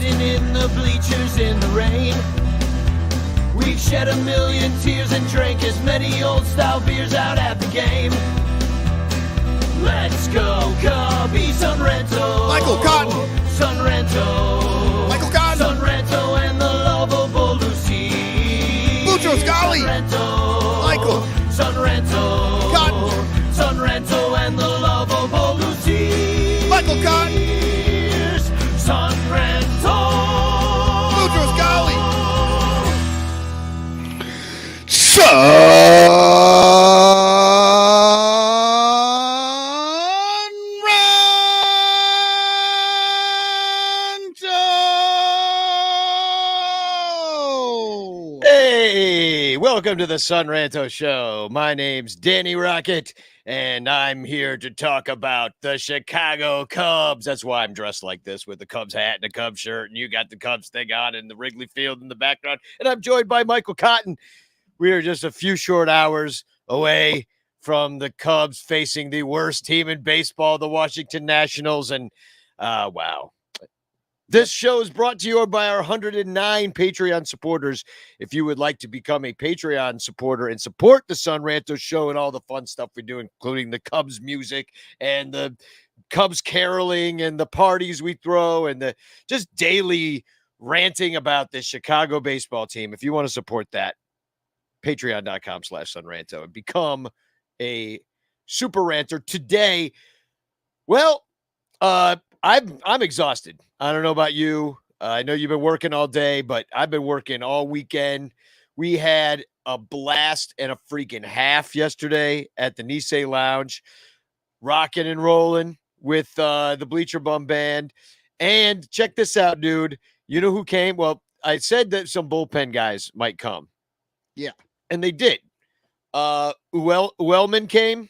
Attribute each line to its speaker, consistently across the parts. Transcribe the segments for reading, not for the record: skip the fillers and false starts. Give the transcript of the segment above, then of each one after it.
Speaker 1: sitting in the bleachers in the rain. We've shed a million tears and drank as many old-style beers out at the game. Let's go, Cubbies, on Ranto.
Speaker 2: Michael Cotton.
Speaker 1: Son Ranto.
Speaker 2: Michael Cotton.
Speaker 1: Son Ranto and the lovable Lucy.
Speaker 2: Mucho Scali.
Speaker 1: Son Ranto.
Speaker 2: Michael.
Speaker 1: Son Ranto.
Speaker 2: Cotton.
Speaker 1: Son Ranto and the lovable Lucy.
Speaker 2: Michael Cotton.
Speaker 1: Son Ranto.
Speaker 2: Mucho Scali.
Speaker 3: Hey, welcome to the Son Ranto Show. My name's Danny Rocket, and I'm here to talk about the Chicago Cubs. That's why I'm dressed like this with the Cubs hat and a Cubs shirt, and you got the Cubs thing on in the Wrigley Field in the background. And I'm joined by Michael Cotton. We are just a few short hours away from the Cubs facing the worst team in baseball, the Washington Nationals. And wow. This show is brought to you by our 109 Patreon supporters. If you would like to become a Patreon supporter and support the Son Ranto Show and all the fun stuff we do, including the Cubs music and the Cubs caroling and the parties we throw and the just daily ranting about the Chicago baseball team, if you want to support that, patreon.com/sunranto and become a super ranter today. Well, I'm exhausted. I don't know about you. I know you've been working all day, but I've been working all weekend. We had a blast and a freaking half yesterday at the Nisei Lounge, rocking and rolling with the Bleacher Bum Band. And check this out, dude. You know who came? Well, I said that some bullpen guys might come.
Speaker 2: Yeah.
Speaker 3: And they did. Uelman came,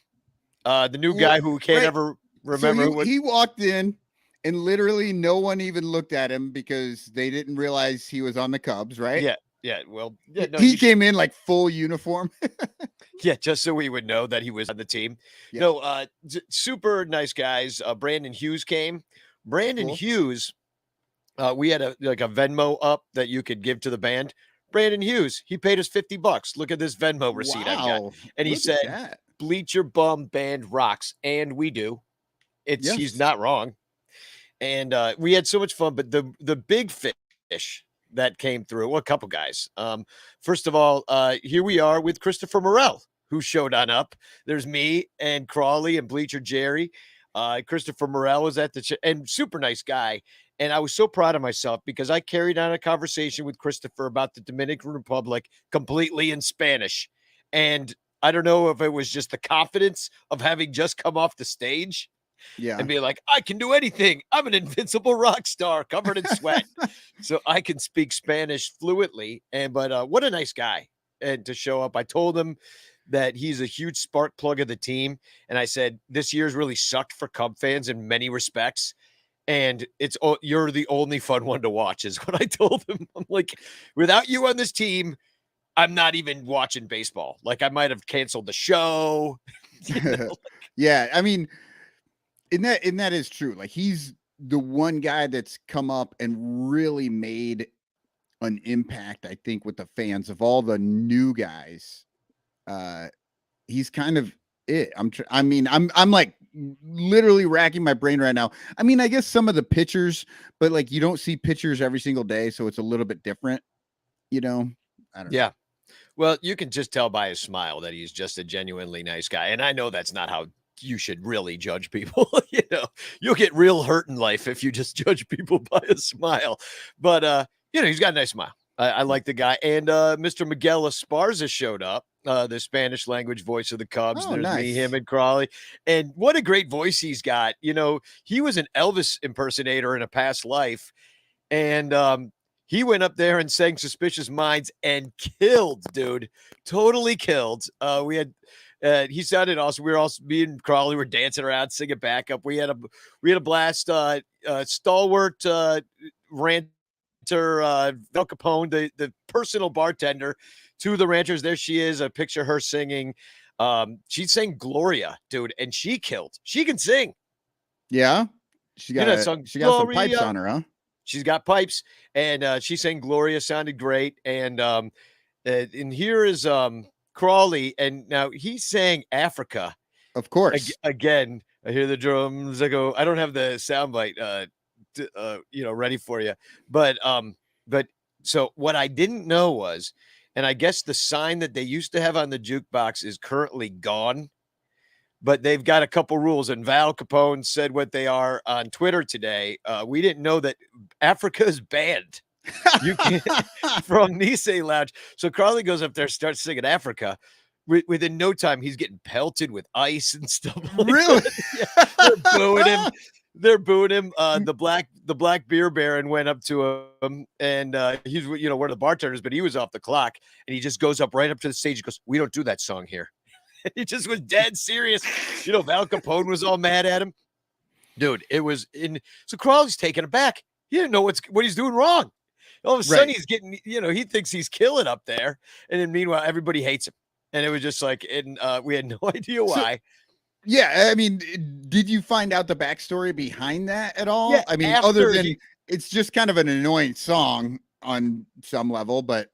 Speaker 3: the new guy who can't ever remember.
Speaker 2: So he walked in. And literally no one even looked at him because they didn't realize he was on the Cubs, right?
Speaker 3: Yeah. Well, yeah, no,
Speaker 2: he came in like full uniform.
Speaker 3: Yeah, just so we would know that he was on the team.
Speaker 2: Yeah.
Speaker 3: No, super nice guys. Brandon Hughes came. Brandon Hughes, we had a Venmo up that you could give to the band. Brandon Hughes, he paid us $50. Look at this Venmo receipt I got. And he said, Bleacher Bum Band rocks. And we do. He's not wrong. And we had so much fun, but the big fish that came through, well, a couple guys. First of all, here we are with Christopher Morel, who showed up. There's me and Crawley and Bleacher Jerry. Christopher Morel was at and super nice guy. And I was so proud of myself because I carried on a conversation with Christopher about the Dominican Republic completely in Spanish. And I don't know if it was just the confidence of having just come off the stage. Yeah. And be like, I can do anything. I'm an invincible rock star covered in sweat. So I can speak Spanish fluently. But what a nice guy. And to show up, I told him that he's a huge spark plug of the team. And I said, this year's really sucked for Cub fans in many respects. And you're the only fun one to watch is what I told him. I'm like, without you on this team, I'm not even watching baseball. Like I might have canceled the show.
Speaker 2: Yeah. I mean, And that is true. Like he's the one guy that's come up and really made an impact, I think, with the fans of all the new guys. He's kind of it. I'm like literally racking my brain right now. I mean, I guess some of the pitchers, but like you don't see pitchers every single day, so it's a little bit different, I don't know.
Speaker 3: Yeah. Well, you can just tell by his smile that he's just a genuinely nice guy. And I know that's not how you should really judge people. You'll get real hurt in life if you just judge people by a smile. But he's got a nice smile. I like the guy. And Mr. Miguel Esparza showed up, the Spanish language voice of the Cubs. There's me, him, and Crawley. And what a great voice he's got. He was an Elvis impersonator in a past life. And he went up there and sang Suspicious Minds and killed, dude. Totally killed. He sounded awesome. We were also, me and Crawley were dancing around, singing backup. We had a blast. Stalwart ranter Vel Capone, the personal bartender to the ranchers. There she is. I picture her singing. She sang Gloria, dude, and she killed. She can sing.
Speaker 2: Yeah, she got some pipes on her, huh?
Speaker 3: She's got pipes, and she sang Gloria, sounded great. And here is Crawley, and now he sang Africa
Speaker 2: Of course.
Speaker 3: again. I hear the drums. I go. I don't have the soundbite, ready for you. But so what I didn't know was, and I guess the sign that they used to have on the jukebox is currently gone. But they've got a couple rules, and Val Capone said what they are on Twitter today. We didn't know that Africa is banned. You can from Nice Lounge. So Carly goes up there, starts singing Africa. Within no time, he's getting pelted with ice and stuff. Like
Speaker 2: Really?
Speaker 3: Yeah, they're booing him. They're booing him. The black beer baron went up to him, and he's one of the bartenders, but he was off the clock, and he just goes up right up to the stage. He goes, "We don't do that song here." He just was dead serious. Val Capone was all mad at him. Dude, it was in. So Crawley's taken aback. He didn't know what he's doing wrong. All of a sudden, he's getting, he thinks he's killing up there. And then meanwhile, everybody hates him. And it was just like, we had no idea why.
Speaker 2: Yeah. I mean, did you find out the backstory behind that at all?
Speaker 3: Yeah,
Speaker 2: I mean, other than it's just kind of an annoying song on some level, but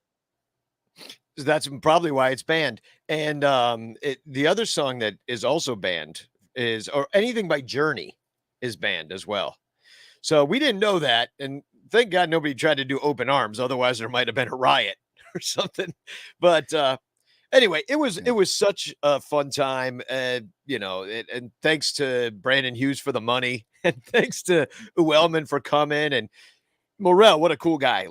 Speaker 3: that's probably why it's banned. And the other song that is also banned or anything by Journey is banned as well. So we didn't know that. And thank God nobody tried to do Open Arms. Otherwise, there might have been a riot or something. But anyway, it was such a fun time. And thanks to Brandon Hughes for the money. And thanks to Uelman for coming. And Morel, what a cool guy.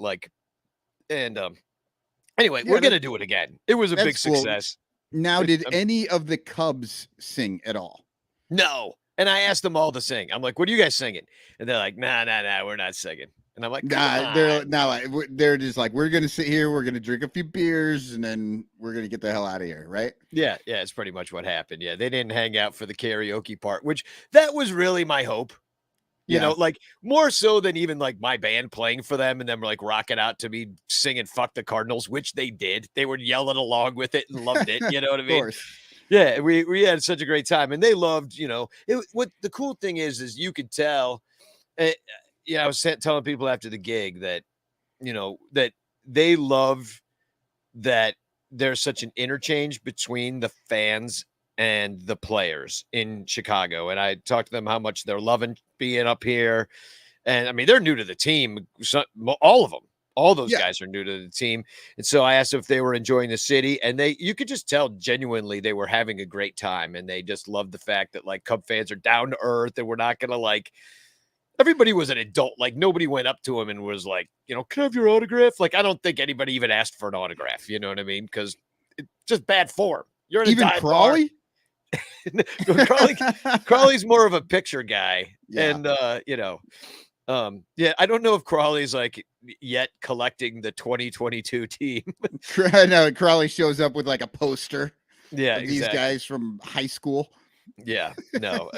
Speaker 3: Anyway, we're going to do it again. It was a big success.
Speaker 2: Now, did any of the Cubs sing at all?
Speaker 3: No. And I asked them all to sing. I'm like, what are you guys singing? And they're like, nah, we're not singing. And I'm like,
Speaker 2: they're just like, we're going to sit here. We're going to drink a few beers and then we're going to get the hell out of here. Right.
Speaker 3: Yeah. Yeah. It's pretty much what happened. Yeah. They didn't hang out for the karaoke part, which that was really my hope. More so than even like my band playing for them and them like rocking out to me singing "Fuck the Cardinals," which they did. They were yelling along with it and loved it. You know what I mean? Yeah, we had such a great time, and they loved. What the cool thing is you could tell. I was telling people after the gig that that they love that there's such an interchange between the fans and the players in Chicago. And I talked to them how much they're loving being up here. And I mean, they're new to the team. All of them, all those guys are new to the team. And so I asked them if they were enjoying the city, and you could just tell genuinely they were having a great time. And they just loved the fact that like Cub fans are down to earth and we're not going to everybody was an adult. Like nobody went up to him and was like, can I have your autograph? Like, I don't think anybody even asked for an autograph. You know what I mean? Cause it's just bad form. You're in a
Speaker 2: Crawley?
Speaker 3: Crawley's more of a picture guy.
Speaker 2: Yeah.
Speaker 3: And I don't know if Crawley's yet collecting the 2022 team.
Speaker 2: I know Crawley shows up with like a poster.
Speaker 3: Yeah,
Speaker 2: of these guys from high school.
Speaker 3: Yeah, no.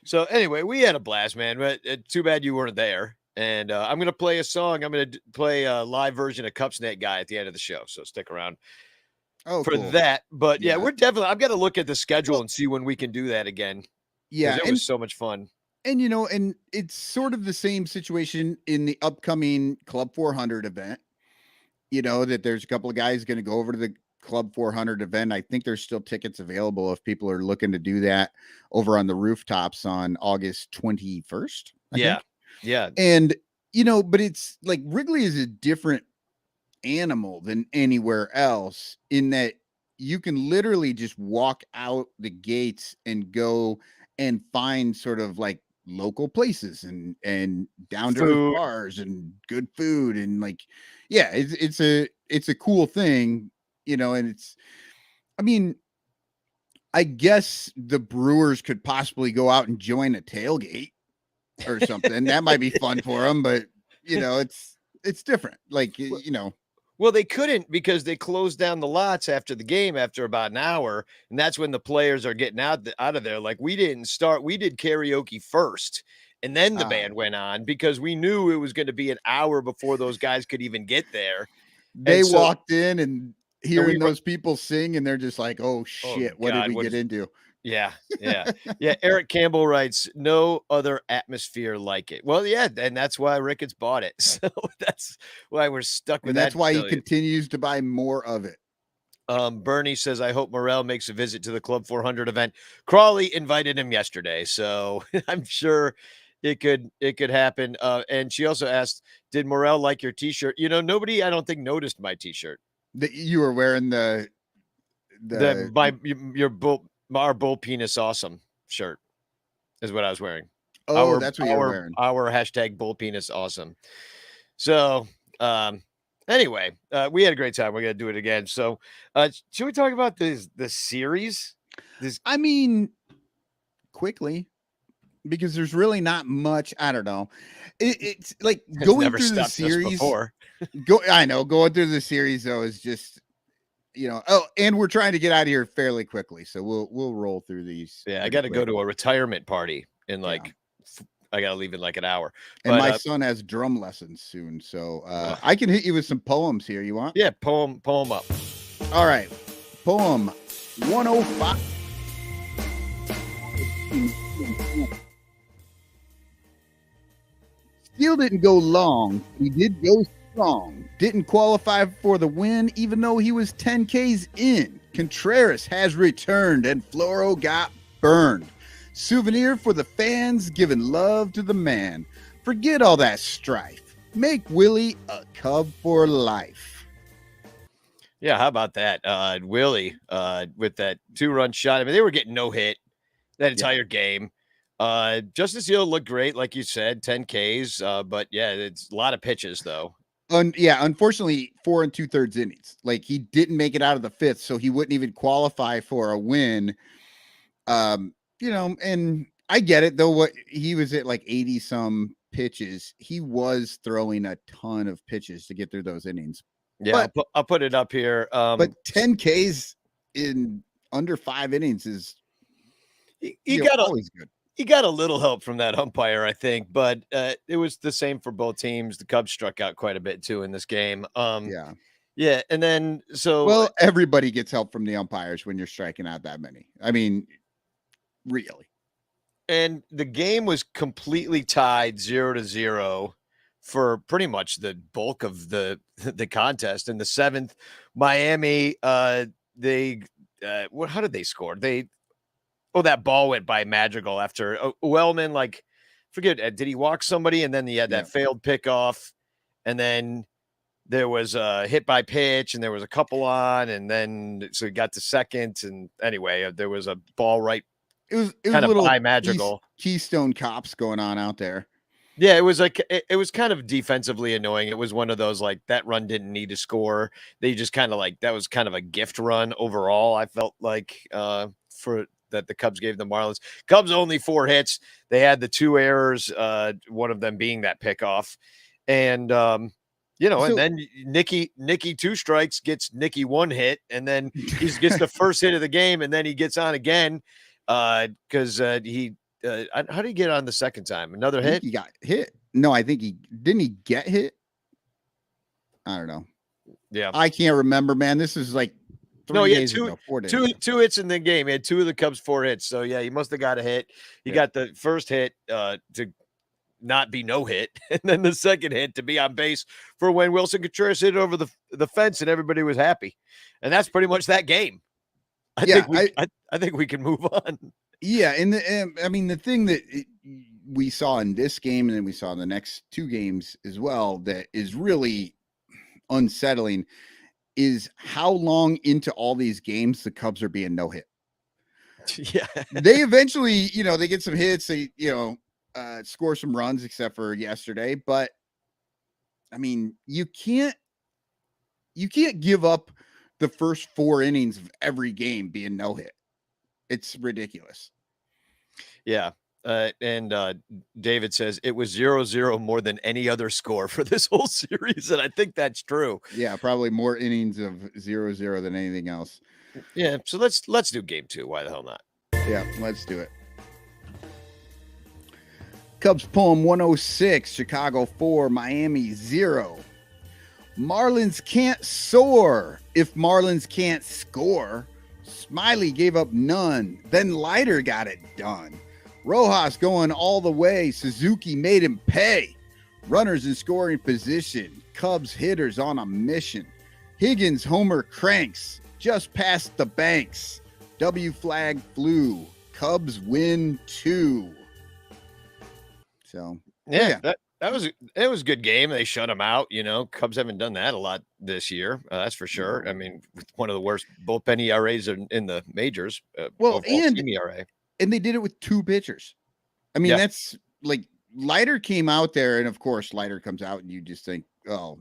Speaker 3: So anyway, we had a blast, man. But too bad you weren't there. And I'm gonna play a song. I'm gonna play a live version of Cupsnet Guy at the end of the show. So stick around. For cool. That. But yeah, we're definitely, I've got to look at the schedule and see when we can do that again.
Speaker 2: Yeah.
Speaker 3: It was so much fun.
Speaker 2: And, and it's sort of the same situation in the upcoming Club 400 event, that there's a couple of guys going to go over to the Club 400 event. I think there's still tickets available if people are looking to do that over on the rooftops on August 21st. I think.
Speaker 3: Yeah.
Speaker 2: And, but it's like Wrigley is a different animal than anywhere else in that you can literally just walk out the gates and go and find sort of like local places and down to earth bars and good food and it's a cool thing, and it's, I mean, I guess the Brewers could possibly go out and join a tailgate or something. That might be fun for them, but it's different.
Speaker 3: Well, they couldn't because they closed down the lots after the game after about an hour. And that's when the players are getting out of there. Like we did karaoke first and then the band went on because we knew it was going to be an hour before those guys could even get there.
Speaker 2: They walked in and hearing those people sing and they're just like, oh shit, what did we get into?
Speaker 3: Yeah, yeah, yeah. Eric Campbell writes, "No other atmosphere like it." Well, yeah, and that's why Ricketts bought it. So that's why we're stuck with
Speaker 2: And that's
Speaker 3: that
Speaker 2: why he
Speaker 3: facility.
Speaker 2: continues to buy more of it.
Speaker 3: Bernie says, "I hope Morrell makes a visit to the Club 400 event." Crawley invited him yesterday, so I'm sure it could happen. And she also asked, "Did Morrell like your T-shirt?" Nobody, I don't think, noticed my T-shirt.
Speaker 2: That you were wearing the
Speaker 3: The
Speaker 2: the
Speaker 3: my your bull our bull penis awesome shirt is what I was wearing.
Speaker 2: oh,
Speaker 3: Our
Speaker 2: that's what you're
Speaker 3: our
Speaker 2: wearing.
Speaker 3: our hashtag bull penis awesome. So anyway, we had a great time. We're gonna do it again. So should we talk about the series? This
Speaker 2: I mean, quickly, because there's really not much. I don't know. It's like
Speaker 3: has
Speaker 2: going
Speaker 3: never
Speaker 2: through the
Speaker 3: stopped us
Speaker 2: series.
Speaker 3: before.
Speaker 2: I know going through the series though is just Oh, and we're trying to get out of here fairly quickly, so we'll roll through these.
Speaker 3: Yeah, I
Speaker 2: Pretty
Speaker 3: got to go
Speaker 2: quick.
Speaker 3: to a retirement party in
Speaker 2: Yeah.
Speaker 3: I got to leave in like an hour.
Speaker 2: And
Speaker 3: But
Speaker 2: my son has drum lessons soon, so
Speaker 3: ugh.
Speaker 2: I can hit you with some poems here. You want?
Speaker 3: Yeah, poem up.
Speaker 2: All right, poem 105. Still didn't go long. He did go strong. Didn't qualify for the win, even though he was 10Ks in. Contreras has returned, and Floro got burned. Souvenir for the fans, giving love to the man. Forget all that strife. Make Willie a Cub for life.
Speaker 3: Yeah, how about that? Willie with that 2-run shot. I mean, they were getting no hit that entire game. Justice Hill looked great, like you said, 10 Ks. But yeah, it's a lot of pitches though.
Speaker 2: Unfortunately, 4 2/3 innings. Like he didn't make it out of the fifth, so he wouldn't even qualify for a win. And I get it though. What he was at like 80 some pitches. He was throwing a ton of pitches to get through those innings.
Speaker 3: Yeah, I'll put it up here.
Speaker 2: But 10 Ks in under 5 innings is always good.
Speaker 3: He got a little help from that umpire, I think, but it was the same for both teams. The Cubs struck out quite a bit too in this game. Yeah, and then
Speaker 2: everybody gets help from the umpires when you're striking out that many. I mean, really.
Speaker 3: And the game was completely tied 0-0 for pretty much the bulk of the contest. In the seventh, Miami, how did they score? That ball went by Madrigal after Wellman, forget, did he walk somebody? And then he had that failed pickoff. And then there was a hit by pitch and there was a couple on. And then, so he got to second. And anyway, there was a ball right.
Speaker 2: It was
Speaker 3: kind
Speaker 2: a little
Speaker 3: by Madrigal.
Speaker 2: Keystone Cops going on out there.
Speaker 3: Yeah, it was it was kind of defensively annoying. It was one of those that run didn't need to score. They just kind of that was kind of a gift run overall. I felt for that the Cubs gave the Marlins. Cubs only 4 hits. They had the 2 errors, one of them being that pickoff. And and then Nicky 2 strikes gets Nicky 1 hit, and then he gets the first hit of the game, and then he gets on again because he how did he get on the second time? Another hit?
Speaker 2: He got hit. No, I think he get hit. I don't know.
Speaker 3: Yeah,
Speaker 2: I can't remember, man. This is 4 days ago.
Speaker 3: Two hits in the game. He had 2 of the Cubs' 4 hits. So yeah, he must have got a hit. He got the first hit to not be no hit, and then the second hit to be on base for when Wilson Contreras hit over the fence, and everybody was happy. And that's pretty much that game. I think we can move on.
Speaker 2: Yeah, and the thing that we saw in this game, and then we saw in the next 2 games as well, that is really unsettling, is how long into all these games the Cubs are being no hit.
Speaker 3: Yeah,
Speaker 2: they eventually, they get some hits, they score some runs, except for yesterday. But I mean, you can't give up the first 4 innings of every game being no hit. It's ridiculous.
Speaker 3: Yeah. And David says it was 0-0 more than any other score for this whole series. And I think that's true.
Speaker 2: Yeah, probably more innings of 0-0 than anything else.
Speaker 3: Yeah. So let's do game 2. Why the hell not?
Speaker 2: Yeah, let's do it. Cubs poem 106, Chicago 4, Miami 0. Marlins can't soar if Marlins can't score. Smiley gave up none. Then Leiter got it done. Rojas going all the way. Suzuki made him pay. Runners in scoring position. Cubs hitters on a mission. Higgins homer cranks. Just past the banks. W flag flew. Cubs win 2. So
Speaker 3: yeah. That was a good game. They shut him out. Cubs haven't done that a lot this year. That's for sure. I mean, one of the worst bullpen ERAs in the majors.
Speaker 2: And they did it with 2 pitchers. I mean, that's like Leiter came out there, and of course, Leiter comes out, and you just think, oh,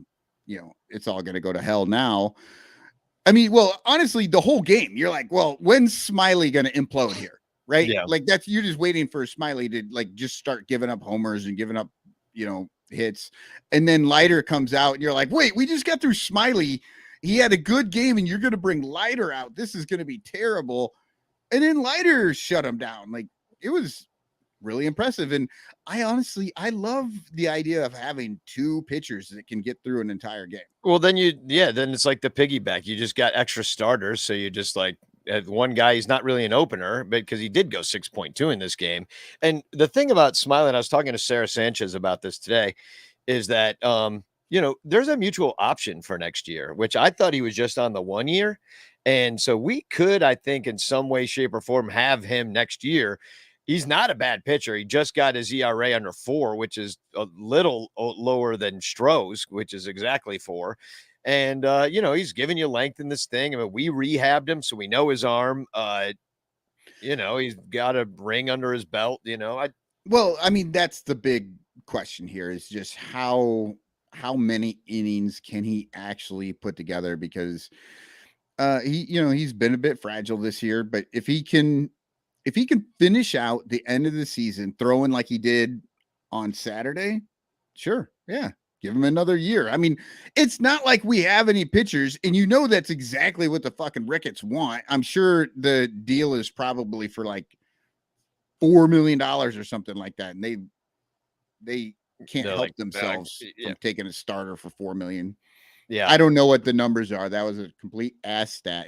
Speaker 2: it's all going to go to hell now. I mean, well, honestly, the whole game, you're like, well, when's Smiley going to implode here? Right?
Speaker 3: Yeah.
Speaker 2: Like you're just waiting for Smiley to like just start giving up homers and giving up, hits. And then Leiter comes out, and you're like, wait, we just got through Smiley. He had a good game, and you're going to bring Leiter out. This is going to be terrible. And then Leiter shut him down. Like, it was really impressive. And I love the idea of having 2 pitchers that can get through an entire game.
Speaker 3: Well, then it's like the piggyback. You just got extra starters. So you just like one guy, he's not really an opener, but because he did go 6.2 in this game. And the thing about Smiley, and I was talking to Sarah Sanchez about this today, is that, there's a mutual option for next year, which I thought he was just on the 1 year. And so we could, I think, in some way, shape, or form, have him next year. He's not a bad pitcher. He just got his ERA under 4, which is a little lower than Stroh's, which is exactly 4. And, he's giving you length in this thing. I mean, we rehabbed him, so we know his arm. He's got a ring under his belt,
Speaker 2: Well, I mean, that's the big question here is just how many innings can he actually put together? Because he's been a bit fragile this year, but if he can finish out the end of the season throwing like he did on Saturday, sure. Yeah. Give him another year. I mean, it's not like we have any pitchers, and that's exactly what the fucking Ricketts want. I'm sure the deal is probably for like $4 million or something like that. And they can't help themselves from taking a starter for $4 million.
Speaker 3: Yeah.
Speaker 2: I don't know what the numbers are. That was a complete ass stat.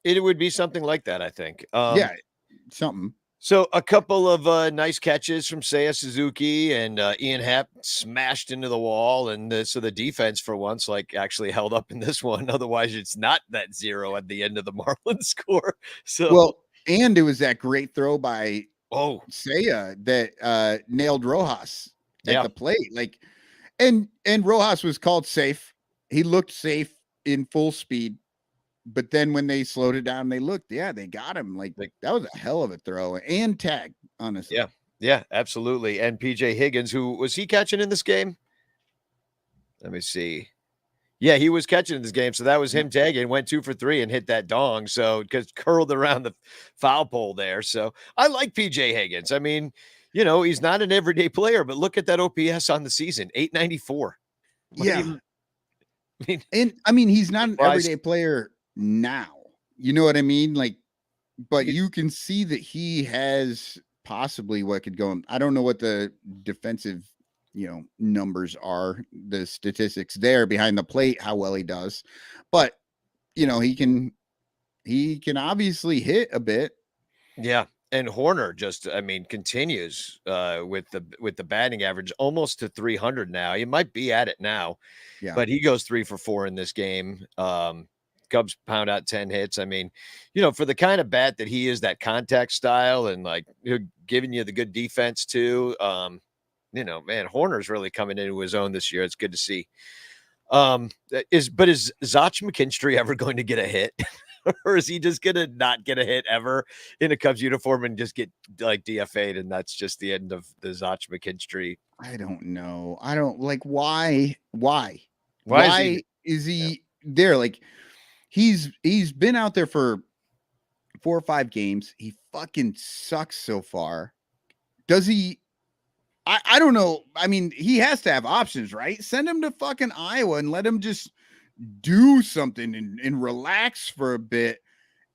Speaker 3: It would be something like that, I think.
Speaker 2: Something.
Speaker 3: So a couple of nice catches from Seiya Suzuki, and Ian Happ smashed into the wall. And so the defense for once, actually held up in this one. Otherwise, it's not that 0 at the end of the Marlins score. So,
Speaker 2: well, and it was that great throw by Seiya that nailed Rojas at the plate. And Rojas was called safe. He looked safe in full speed. But then when they slowed it down, they got him. Like that was a hell of a throw and tag, honestly.
Speaker 3: Yeah, absolutely. And PJ Higgins, who was he catching in this game? Let me see. Yeah, he was catching in this game. So that was him tagging, went 2 for 3 and hit that dong. So because curled around the foul pole there. So I like PJ Higgins. I mean, he's not an everyday player, but look at that OPS on the season, 894.
Speaker 2: Yeah. He's not an everyday player now, you know what I mean? But you can see that he has possibly what could go. I don't know what the defensive, numbers are, the statistics there behind the plate, how well he does, but he can obviously hit a bit.
Speaker 3: Yeah. And Horner just, continues with the batting average almost to 300 now. He might be at it now, but he goes 3 for 4 in this game. Cubs pound out 10 hits. I mean, for the kind of bat that he is, that contact style, and giving you the good defense too. Man, Horner's really coming into his own this year. It's good to see. Is Zach McKinstry ever going to get a hit? Or is he just going to not get a hit ever in a Cubs uniform and just get DFA'd? And that's just the end of the Zach McKinstry.
Speaker 2: I don't know. I don't why is he there? He's been out there for 4 or 5 games. He fucking sucks so far. Does he? I don't know. I mean, he has to have options, right? Send him to fucking Iowa and let him just do something and relax for a bit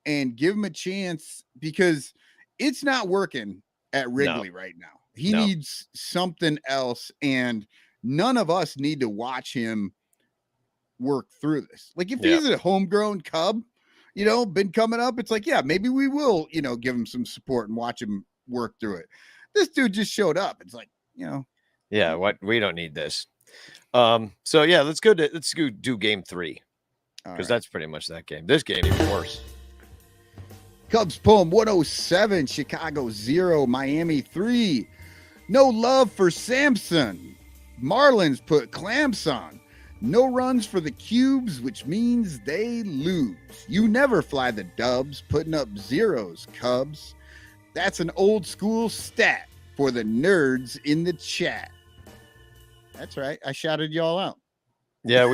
Speaker 2: and give him a chance, because it's not working at Wrigley right now. He needs something else, and none of us need to watch him work through this. If he's a homegrown Cub, been coming up. It's like, yeah, maybe we will, give him some support and watch him work through it. This dude just showed up. It's like,
Speaker 3: Yeah, what we don't need this. So yeah, let's go do game 3. Because that's pretty much that game. This game even worse.
Speaker 2: Cubs poem 107, Chicago 0, Miami 3. No love for Samson. Marlins put clamps on. No runs for the Cubes, which means they lose. You never fly the Dubs, putting up zeros, Cubs. That's an old school stat for the nerds in the chat. That's right. I shouted y'all out.
Speaker 3: Yeah,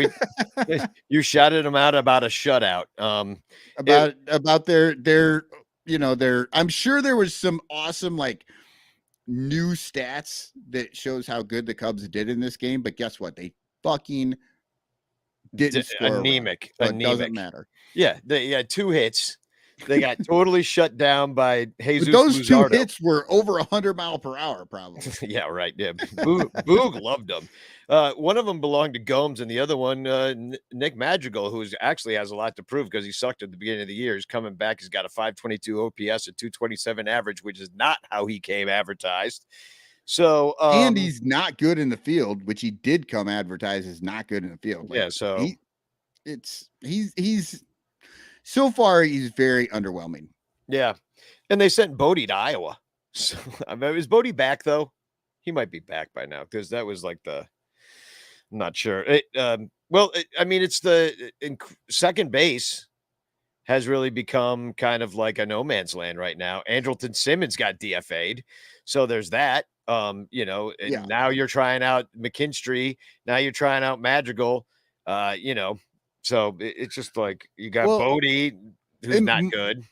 Speaker 3: you shouted them out about a shutout.
Speaker 2: About their I'm sure there was some awesome new stats that shows how good the Cubs did in this game, but guess what? They fucking didn't score.
Speaker 3: Anemic.
Speaker 2: It doesn't matter.
Speaker 3: Yeah, they had 2 hits. They got totally shut down by Jesus.
Speaker 2: But those
Speaker 3: Luzardo.
Speaker 2: 2 hits were over 100 miles per hour, probably.
Speaker 3: Yeah, right. Yeah, Boog loved them. One of them belonged to Gomes, and the other one, Nick Madrigal, who actually has a lot to prove because he sucked at the beginning of the year. He's coming back. He's got a 522 OPS, a 227 average, which is not how he came advertised. So,
Speaker 2: and he's not good in the field, which he did come advertised as not good in the field.
Speaker 3: Yeah, so
Speaker 2: he's so far he's very underwhelming.
Speaker 3: Yeah, and they sent Bodie to Iowa. So is Bodie back though? He might be back by now because that was I'm not sure. It's second base has really become kind of like a no man's land right now. Andrelton Simmons got DFA'd, so there's that. Now you're trying out McKinstry. Now you're trying out Madrigal. So it's just like you got Bodie, who's not good.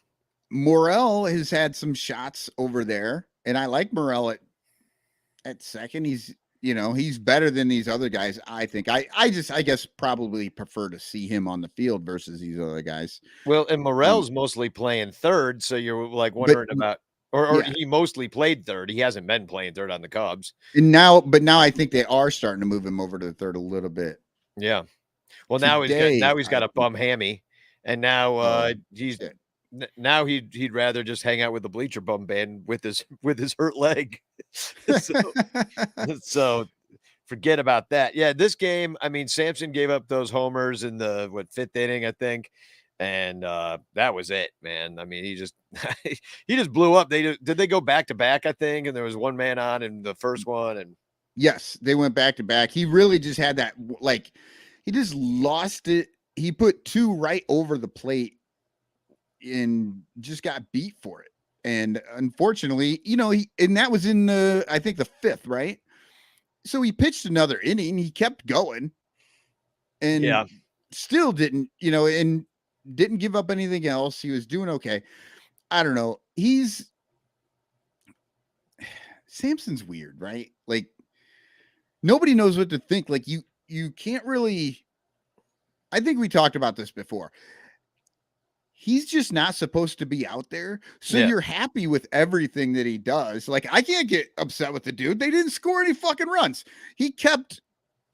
Speaker 2: Morel has had some shots over there, and I like Morel at second. He's better than these other guys. I think I guess probably prefer to see him on the field versus these other guys.
Speaker 3: Well, and Morel's mostly playing third, so you're wondering about, or he mostly played third. He hasn't been playing third on the Cubs.
Speaker 2: And now I think they are starting to move him over to the third a little bit.
Speaker 3: Yeah. Well, now he's got a bum hammy, and now he'd rather just hang out with the bleacher bum band with his hurt leg. so forget about that. Yeah, this game, I mean, Samson gave up those homers in the 5th inning, I think, and that was it, man. I mean, he just blew up. Did they go back to back? I think, and there was one man on in the first one, and
Speaker 2: yes, they went back to back. He really just had that he just lost it. He put 2 right over the plate and just got beat for it. And unfortunately, and that was in I think the 5th, right? So he pitched another inning. He kept going and still didn't, and didn't give up anything else. He was doing okay. I don't know. Samson's weird, right? Like nobody knows what to think. Like you can't really, I think we talked about this before. He's just not supposed to be out there. So you're happy with everything that he does. Like, I can't get upset with the dude. They didn't score any fucking runs. He kept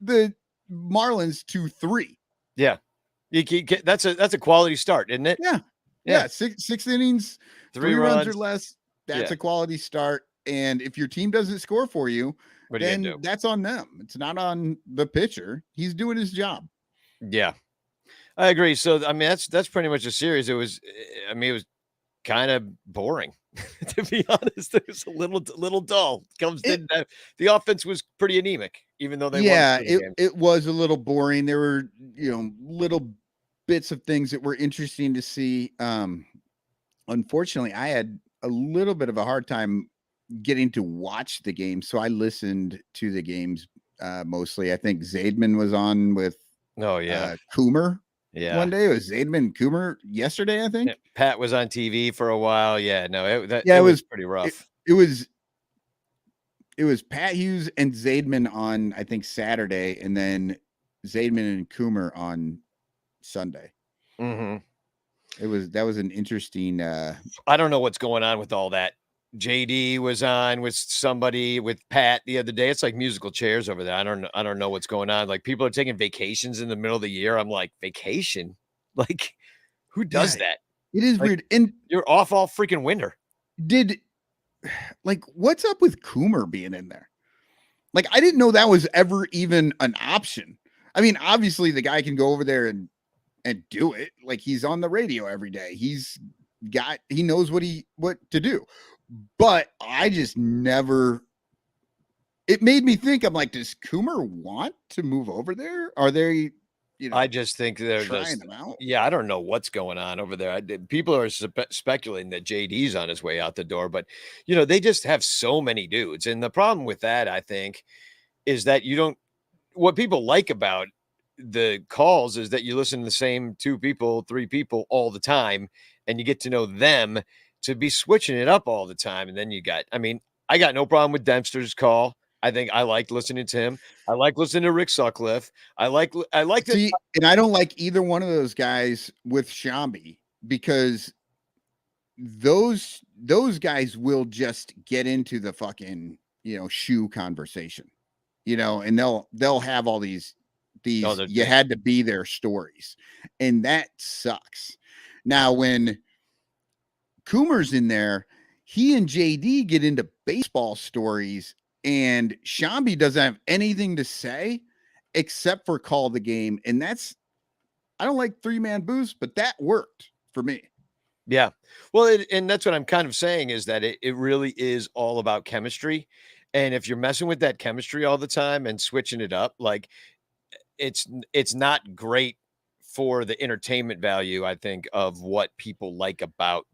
Speaker 2: the Marlins to 3.
Speaker 3: Yeah. That's a quality start, isn't it?
Speaker 2: Yeah. Six innings, 3 runs or less. That's a quality start. And if your team doesn't score for you, then that's on them. It's not on the pitcher. He's doing his job.
Speaker 3: Yeah, I agree. So, I mean, that's pretty much a series. It was kind of boring, to be honest. It was a little dull. The offense was pretty anemic, even though they won.
Speaker 2: It was a little boring. There were, little bits of things that were interesting to see. Unfortunately, I had a little bit of a hard time getting to watch the game, so I listened to the games mostly. I think Zaidman was on with Coomer.
Speaker 3: Yeah,
Speaker 2: one day it was Zaidman and Coomer. Yesterday, I think
Speaker 3: Pat was on TV for a while. Yeah, no, it was pretty rough.
Speaker 2: It was Pat Hughes and Zaidman on, I think, Saturday, and then Zaidman and Coomer on Sunday.
Speaker 3: Mm-hmm.
Speaker 2: That was an interesting.
Speaker 3: I don't know what's going on with all that. JD was on with somebody with Pat the other day. It's like musical chairs over there. I don't know what's going on. Like, people are taking vacations in the middle of the year. I'm like, vacation? Like, who does that?
Speaker 2: It is
Speaker 3: Like,
Speaker 2: weird. And
Speaker 3: you're off all freaking winter.
Speaker 2: what's up with Coomer being in there? Like, I didn't know that was ever even an option. I mean, obviously the guy can go over there and do it. Like, he's on the radio every day. He knows what to do. But I just never, it made me think, I'm like, does Coomer want to move over there? Are they,
Speaker 3: I just think they're
Speaker 2: trying them out?
Speaker 3: Yeah, I don't know what's going on over there. People are speculating that JD's on his way out the door, but they just have so many dudes. And the problem with that, I think, is that what people like about the calls is that you listen to the same 2 people, 3 people all the time, and you get to know them. To be switching it up all the time. And then I got no problem with Dempster's call. I think I liked listening to him. I like listening to Rick Sutcliffe. I like
Speaker 2: See, and I don't like either one of those guys with Shambi, because those guys will just get into the fucking, shoe conversation, and they'll have all these you had to be there stories. And that sucks. Now, when Coomer's in there, he and JD get into baseball stories, and Shambi doesn't have anything to say except for call the game. And I don't like 3-man booths, but that worked for me.
Speaker 3: Yeah. Well, and that's what I'm kind of saying, is that it really is all about chemistry. And if you're messing with that chemistry all the time and switching it up, like, it's not great for the entertainment value, I think, of what people like about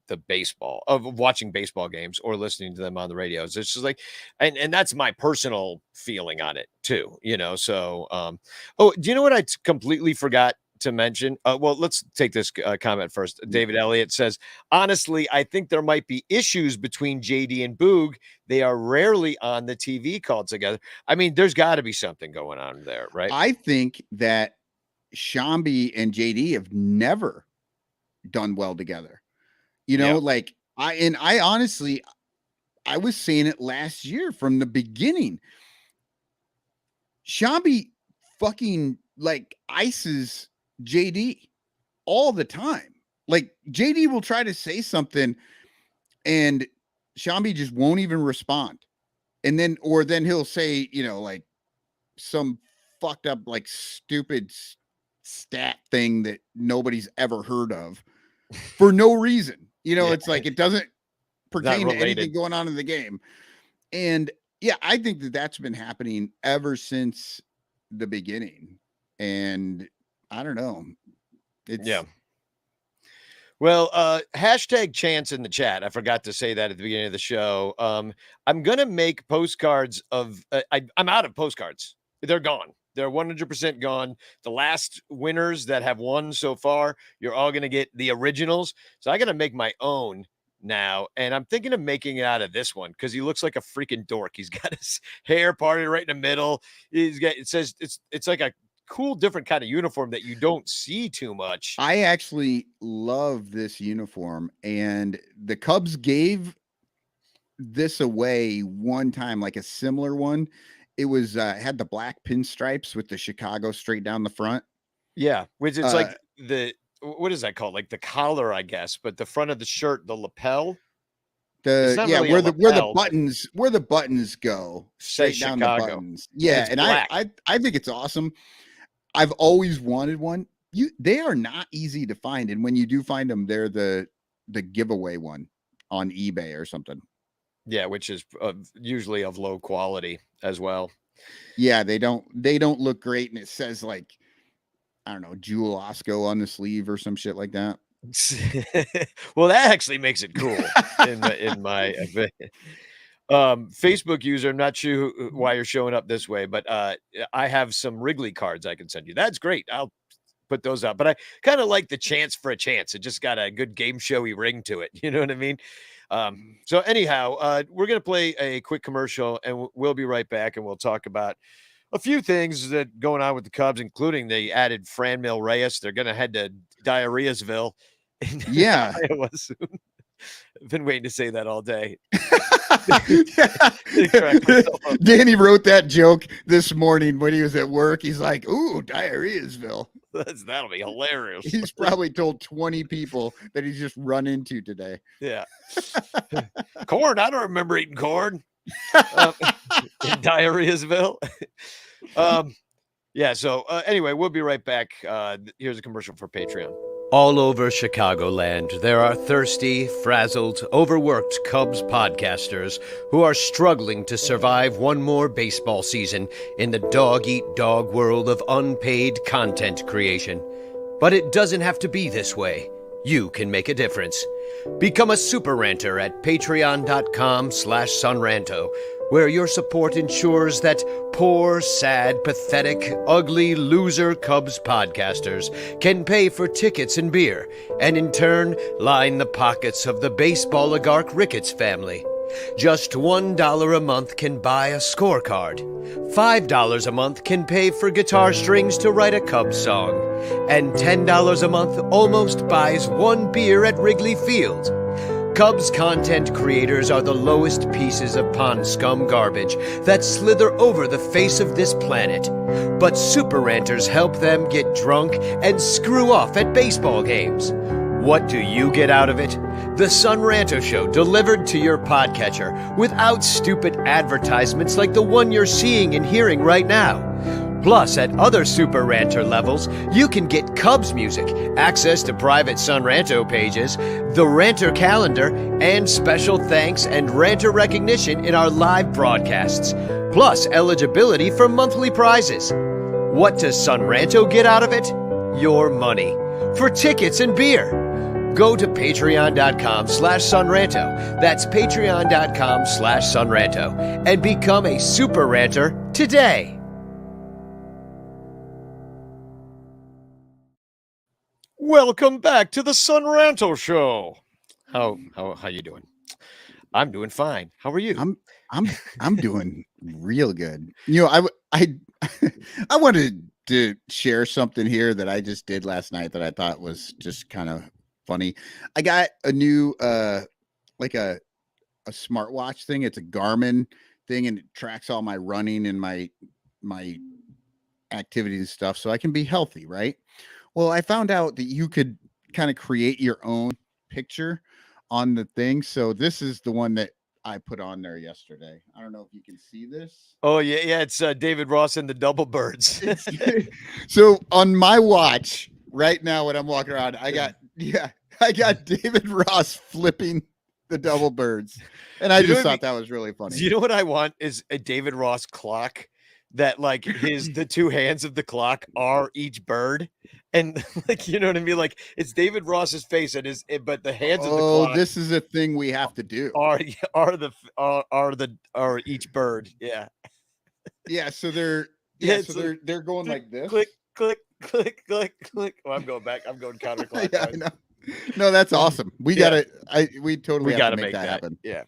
Speaker 3: of watching baseball games or listening to them on the radios. It's just like, and that's my personal feeling on it too, So, do you know what I completely forgot to mention? Well, let's take this comment first. David Elliott says, honestly, I think there might be issues between JD and Boog. They are rarely on the TV call together. I mean, there's got to be something going on there, right?
Speaker 2: I think that Shambi and JD have never done well together. Like, I honestly, I was saying it last year from the beginning. Shambi fucking like ices JD all the time. Like, JD will try to say something and Shambi just won't even respond. And then he'll say, like some fucked up, like, stupid stat thing that nobody's ever heard of for no reason. It's like, it doesn't pertain to anything going on in the game. And yeah, I think that's been happening ever since the beginning. And I don't know.
Speaker 3: Yeah. Well, hashtag Chance in the chat. I forgot to say that at the beginning of the show. I'm going to make postcards of, I'm out of postcards. They're gone. They're 100% gone. The last winners that have won so far, you're all going to get the originals. So I got to make my own now. And I'm thinking of making it out of this one, because he looks like a freaking dork. He's got his hair parted right in the middle. It says it's like a cool, different kind of uniform that you don't see too much.
Speaker 2: I actually love this uniform, and the Cubs gave this away one time, like a similar one. It was had the black pinstripes with the Chicago straight down the front.
Speaker 3: Yeah, which it's like what is that called? Like the collar, I guess, but the front of the shirt, the lapel.
Speaker 2: Where the buttons go straight down the buttons. Yeah, and I think it's awesome. I've always wanted one. They are not easy to find, and when you do find them, they're the giveaway one on eBay or something.
Speaker 3: Yeah, which is usually of low quality as well.
Speaker 2: Yeah, they don't look great, and it says, like, I don't know, Jewel Osco on the sleeve or some shit like that.
Speaker 3: Well, that actually makes it cool in my opinion. Facebook user, I'm not sure why you're showing up this way, but I have some Wrigley cards I can send you. That's great. I'll put those up. But I kind of like the chance for a chance. It just got a good game showy ring to it. You know what I mean? So anyhow, we're going to play a quick commercial, and we'll be right back, and we'll talk about a few things that going on with the Cubs, including the added Franmil Reyes. They're going to head to Diarrheasville in Iowa soon. I've been waiting to say that all day.
Speaker 2: Danny wrote that joke this morning when he was at work. He's like, "Ooh, Diarrheasville."
Speaker 3: That'll be hilarious.
Speaker 2: He's probably told 20 people that he's just run into today.
Speaker 3: Yeah. Corn. I don't remember eating corn in Diarrheasville. Yeah. So anyway, we'll be right back. Here's a commercial for Patreon. All over Chicagoland, there are thirsty, frazzled, overworked Cubs podcasters who are struggling to survive one more baseball season in the dog-eat-dog world of unpaid content creation. But it doesn't have to be this way. You can make a difference. Become a super ranter at patreon.com/sunranto, where your support ensures that poor, sad, pathetic, ugly, loser Cubs podcasters can pay for tickets and beer, and in turn line the pockets of the baseball oligarch Ricketts family. Just $1 a month can buy a scorecard. $5 a month can pay for guitar strings to write a Cubs song. And $10 a month almost buys one beer at Wrigley Field. Cubs content creators are the lowest pieces of pond scum garbage that slither over the face of this planet. But super ranters help them get drunk and screw off at baseball games. What do you get out of it? The Sun Ranto Show delivered to your podcatcher without stupid advertisements like the one you're seeing and hearing right now. Plus, at other Super Ranter levels, you can get Cubs music, access to private Sun Ranto pages, the Ranter calendar, and special thanks and Ranter recognition in our live broadcasts. Plus, eligibility for monthly prizes. What does Sun Ranto get out of it? Your money. For tickets and beer. Go to patreon.com/sunranto. That's patreon.com/sunranto. And become a super ranter today. Welcome back to the Sun Ranto Show. How you doing? I'm doing fine. How are you?
Speaker 2: I'm doing real good. You know, I wanted to share something here that I just did last night that I thought was just kind of funny. I got a new like a smartwatch thing. It's a Garmin thing, and it tracks all my running and my activities and stuff, so I can be healthy, right? Well, I found out that you could kind of create your own picture on the thing. So this is the one that I put on there yesterday. I don't know if you can see this.
Speaker 3: Oh yeah, it's David Ross and the Double Birds.
Speaker 2: So on my watch right now, when I'm walking around, I got David Ross flipping the Double Birds, and I just thought that was really funny.
Speaker 3: You know what I want is a David Ross clock that like the two hands of the clock are each bird, and like, you know what I mean? Like it's David Ross's face and but the hands of the clock.
Speaker 2: Oh, this is a thing we have to do.
Speaker 3: Are each bird? Yeah.
Speaker 2: Yeah. So they're they're going like this.
Speaker 3: Click, click, click, click, click. Oh, I'm going back. I'm going counterclockwise.
Speaker 2: Yeah, I know. No, that's awesome. We gotta make that happen.
Speaker 3: Yeah.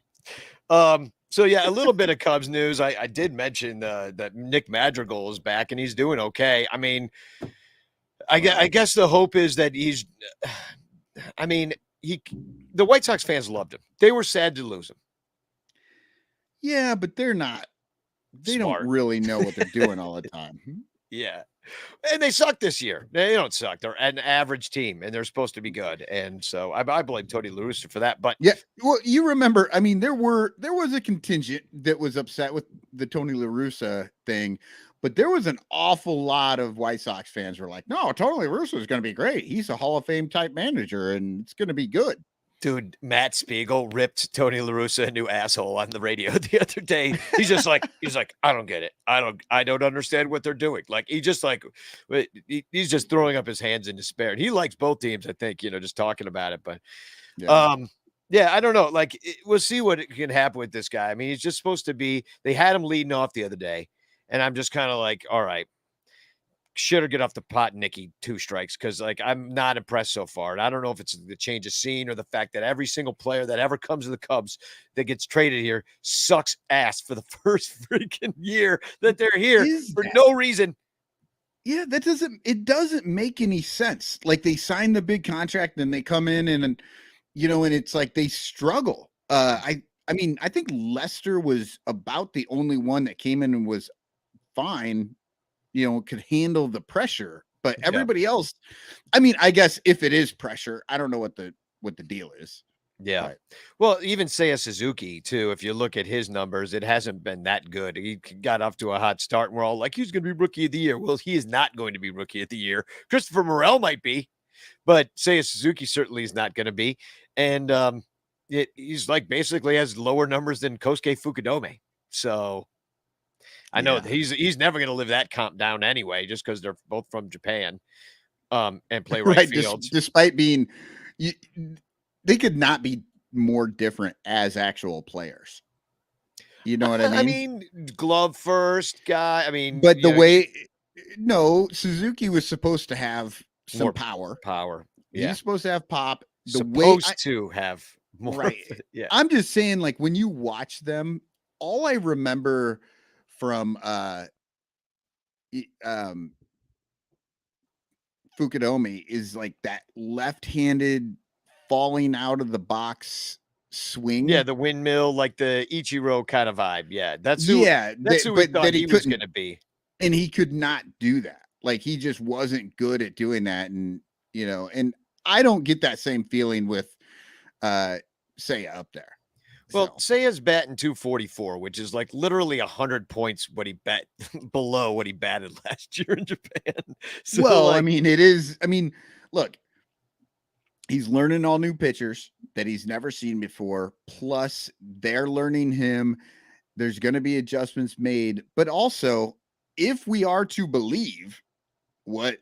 Speaker 3: So yeah, a little bit of Cubs news. I did mention that Nick Madrigal is back and he's doing okay. I mean, I guess the hope is that the White Sox fans loved him. They were sad to lose him.
Speaker 2: Yeah, but they're not. They
Speaker 3: Smart.
Speaker 2: don't really know what they're doing all the time.
Speaker 3: Yeah. And they suck this year. They don't suck. They're an average team, and they're supposed to be good. And so I blame Tony La Russa for that. But
Speaker 2: yeah, well, you remember, I mean, there was a contingent that was upset with the Tony La Russa thing, but there was an awful lot of White Sox fans who were like, no, Tony La Russa is going to be great. He's a Hall of Fame type manager, and it's going to be good.
Speaker 3: Dude, Matt Spiegel ripped Tony La Russa a new asshole on the radio the other day. He's like, I don't get it. I don't understand what they're doing. Like he's just throwing up his hands in despair. And he likes both teams, I think, just talking about it. But yeah, I don't know. Like we'll see what can happen with this guy. I mean, he's just supposed to be. They had him leading off the other day, and I'm just kind of like, all right. Should have get off the pot, Nicky, 2 strikes, because like I'm not impressed so far. And I don't know if it's the change of scene or the fact that every single player that ever comes to the Cubs that gets traded here sucks ass for the first freaking year that they're here for no reason.
Speaker 2: Yeah, it doesn't make any sense. Like they sign the big contract and they come in and it's like they struggle. I mean, I think Lester was about the only one that came in and was fine. Could handle the pressure, But everybody else, I mean, I guess if it is pressure, I don't know what the deal is.
Speaker 3: Yeah.
Speaker 2: But
Speaker 3: Well, even Seiya Suzuki too, if you look at his numbers, it hasn't been that good. He got off to a hot start and we're all like, he's going to be rookie of the year. Well, he is not going to be rookie of the year. Christopher Morel might be, but Seiya Suzuki certainly is not going to be. And he's like basically has lower numbers than Kosuke Fukudome. So I know he's never going to live that comp down anyway, just because they're both from Japan and play right fields.
Speaker 2: Despite being they could not be more different as actual players. You know what I mean?
Speaker 3: I mean, glove first guy. I mean,
Speaker 2: but the way Suzuki was supposed to have some
Speaker 3: more
Speaker 2: power.
Speaker 3: Yeah.
Speaker 2: He's supposed to have pop.
Speaker 3: To have more.
Speaker 2: Right.
Speaker 3: Yeah.
Speaker 2: I'm just saying, like, when you watch them, all I remember from Fukudome is like that left-handed falling out of the box swing.
Speaker 3: Yeah, the windmill, like the Ichiro kind of vibe. Yeah, that's who we thought he was going to be.
Speaker 2: And he could not do that. Like, he just wasn't good at doing that. And, and I don't get that same feeling with Seiya up there.
Speaker 3: Well, Seiya's batting 244, which is like literally 100 points what he bet below what he batted last year in Japan. So,
Speaker 2: well, I mean, it is. I mean, look, he's learning all new pitchers that he's never seen before. Plus, they're learning him. There's going to be adjustments made. But also, if we are to believe what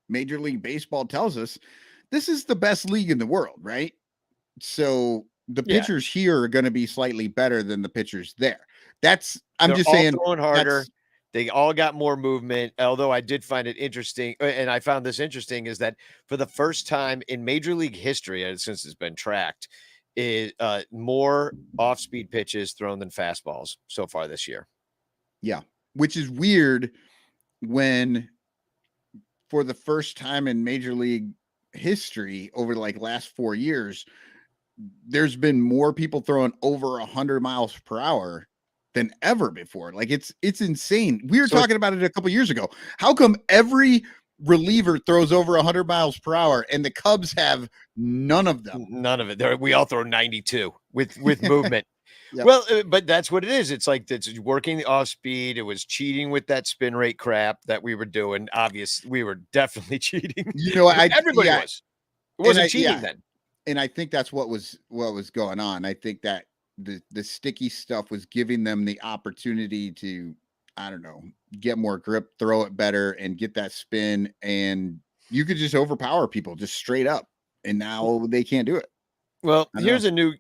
Speaker 2: Major League Baseball tells us, this is the best league in the world, right? So the pitchers here are going to be slightly better than the pitchers there. They're just saying,
Speaker 3: throwing harder. They all got more movement. Although I did find it interesting, and I found this interesting, is that for the first time in Major League history, since it's been tracked, is more off-speed pitches thrown than fastballs so far this year.
Speaker 2: Yeah, which is weird when for the first time in Major League history over like last 4 years, there's been more people throwing over 100 miles per hour than ever before. Like, it's insane. We were talking about it a couple years ago. How come every reliever throws over 100 miles per hour and the Cubs have none of them?
Speaker 3: None of it. We all throw 92 with movement. Yep. Well, but that's what it is. It's like it's working the off speed. It was cheating with that spin rate crap that we were doing. Obviously, we were definitely cheating. Everybody was. It wasn't cheating then.
Speaker 2: And I think that's what was going on. I think that the sticky stuff was giving them the opportunity to, I don't know, get more grip, throw it better, and get that spin. And you could just overpower people just straight up. And now they can't do it.
Speaker 3: Well, here's a new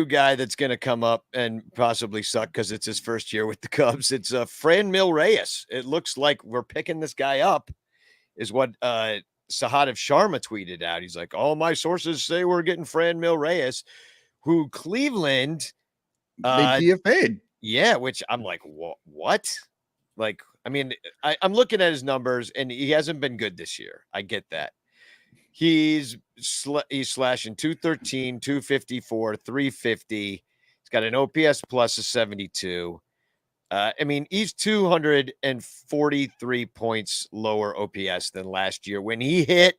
Speaker 3: guy that's going to come up and possibly suck because it's his first year with the Cubs. It's Franmil Reyes. It looks like we're picking this guy up, is what Sahadev Sharma tweeted out. He's like, all my sources say we're getting Franmil Reyes, who Cleveland
Speaker 2: they DFA'd.
Speaker 3: Yeah, which I'm like, what? Like, I mean, I'm looking at his numbers and he hasn't been good this year. I get that. He's slashing 213, 254, 350. He's got an OPS plus of 72. I mean, he's 243 points lower OPS than last year when he hit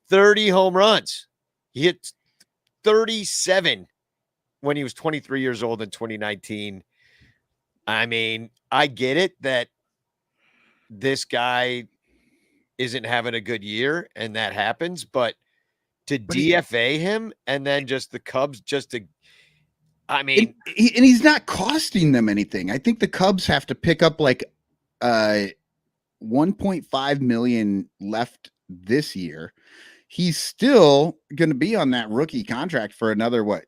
Speaker 3: 30 home runs. He hit 37 when he was 23 years old in 2019. I mean, I get it that this guy isn't having a good year and that happens, but to DFA him and then just the Cubs
Speaker 2: he's not costing them anything. I think the Cubs have to pick up like 1.5 million left this year. He's still going to be on that rookie contract for another what?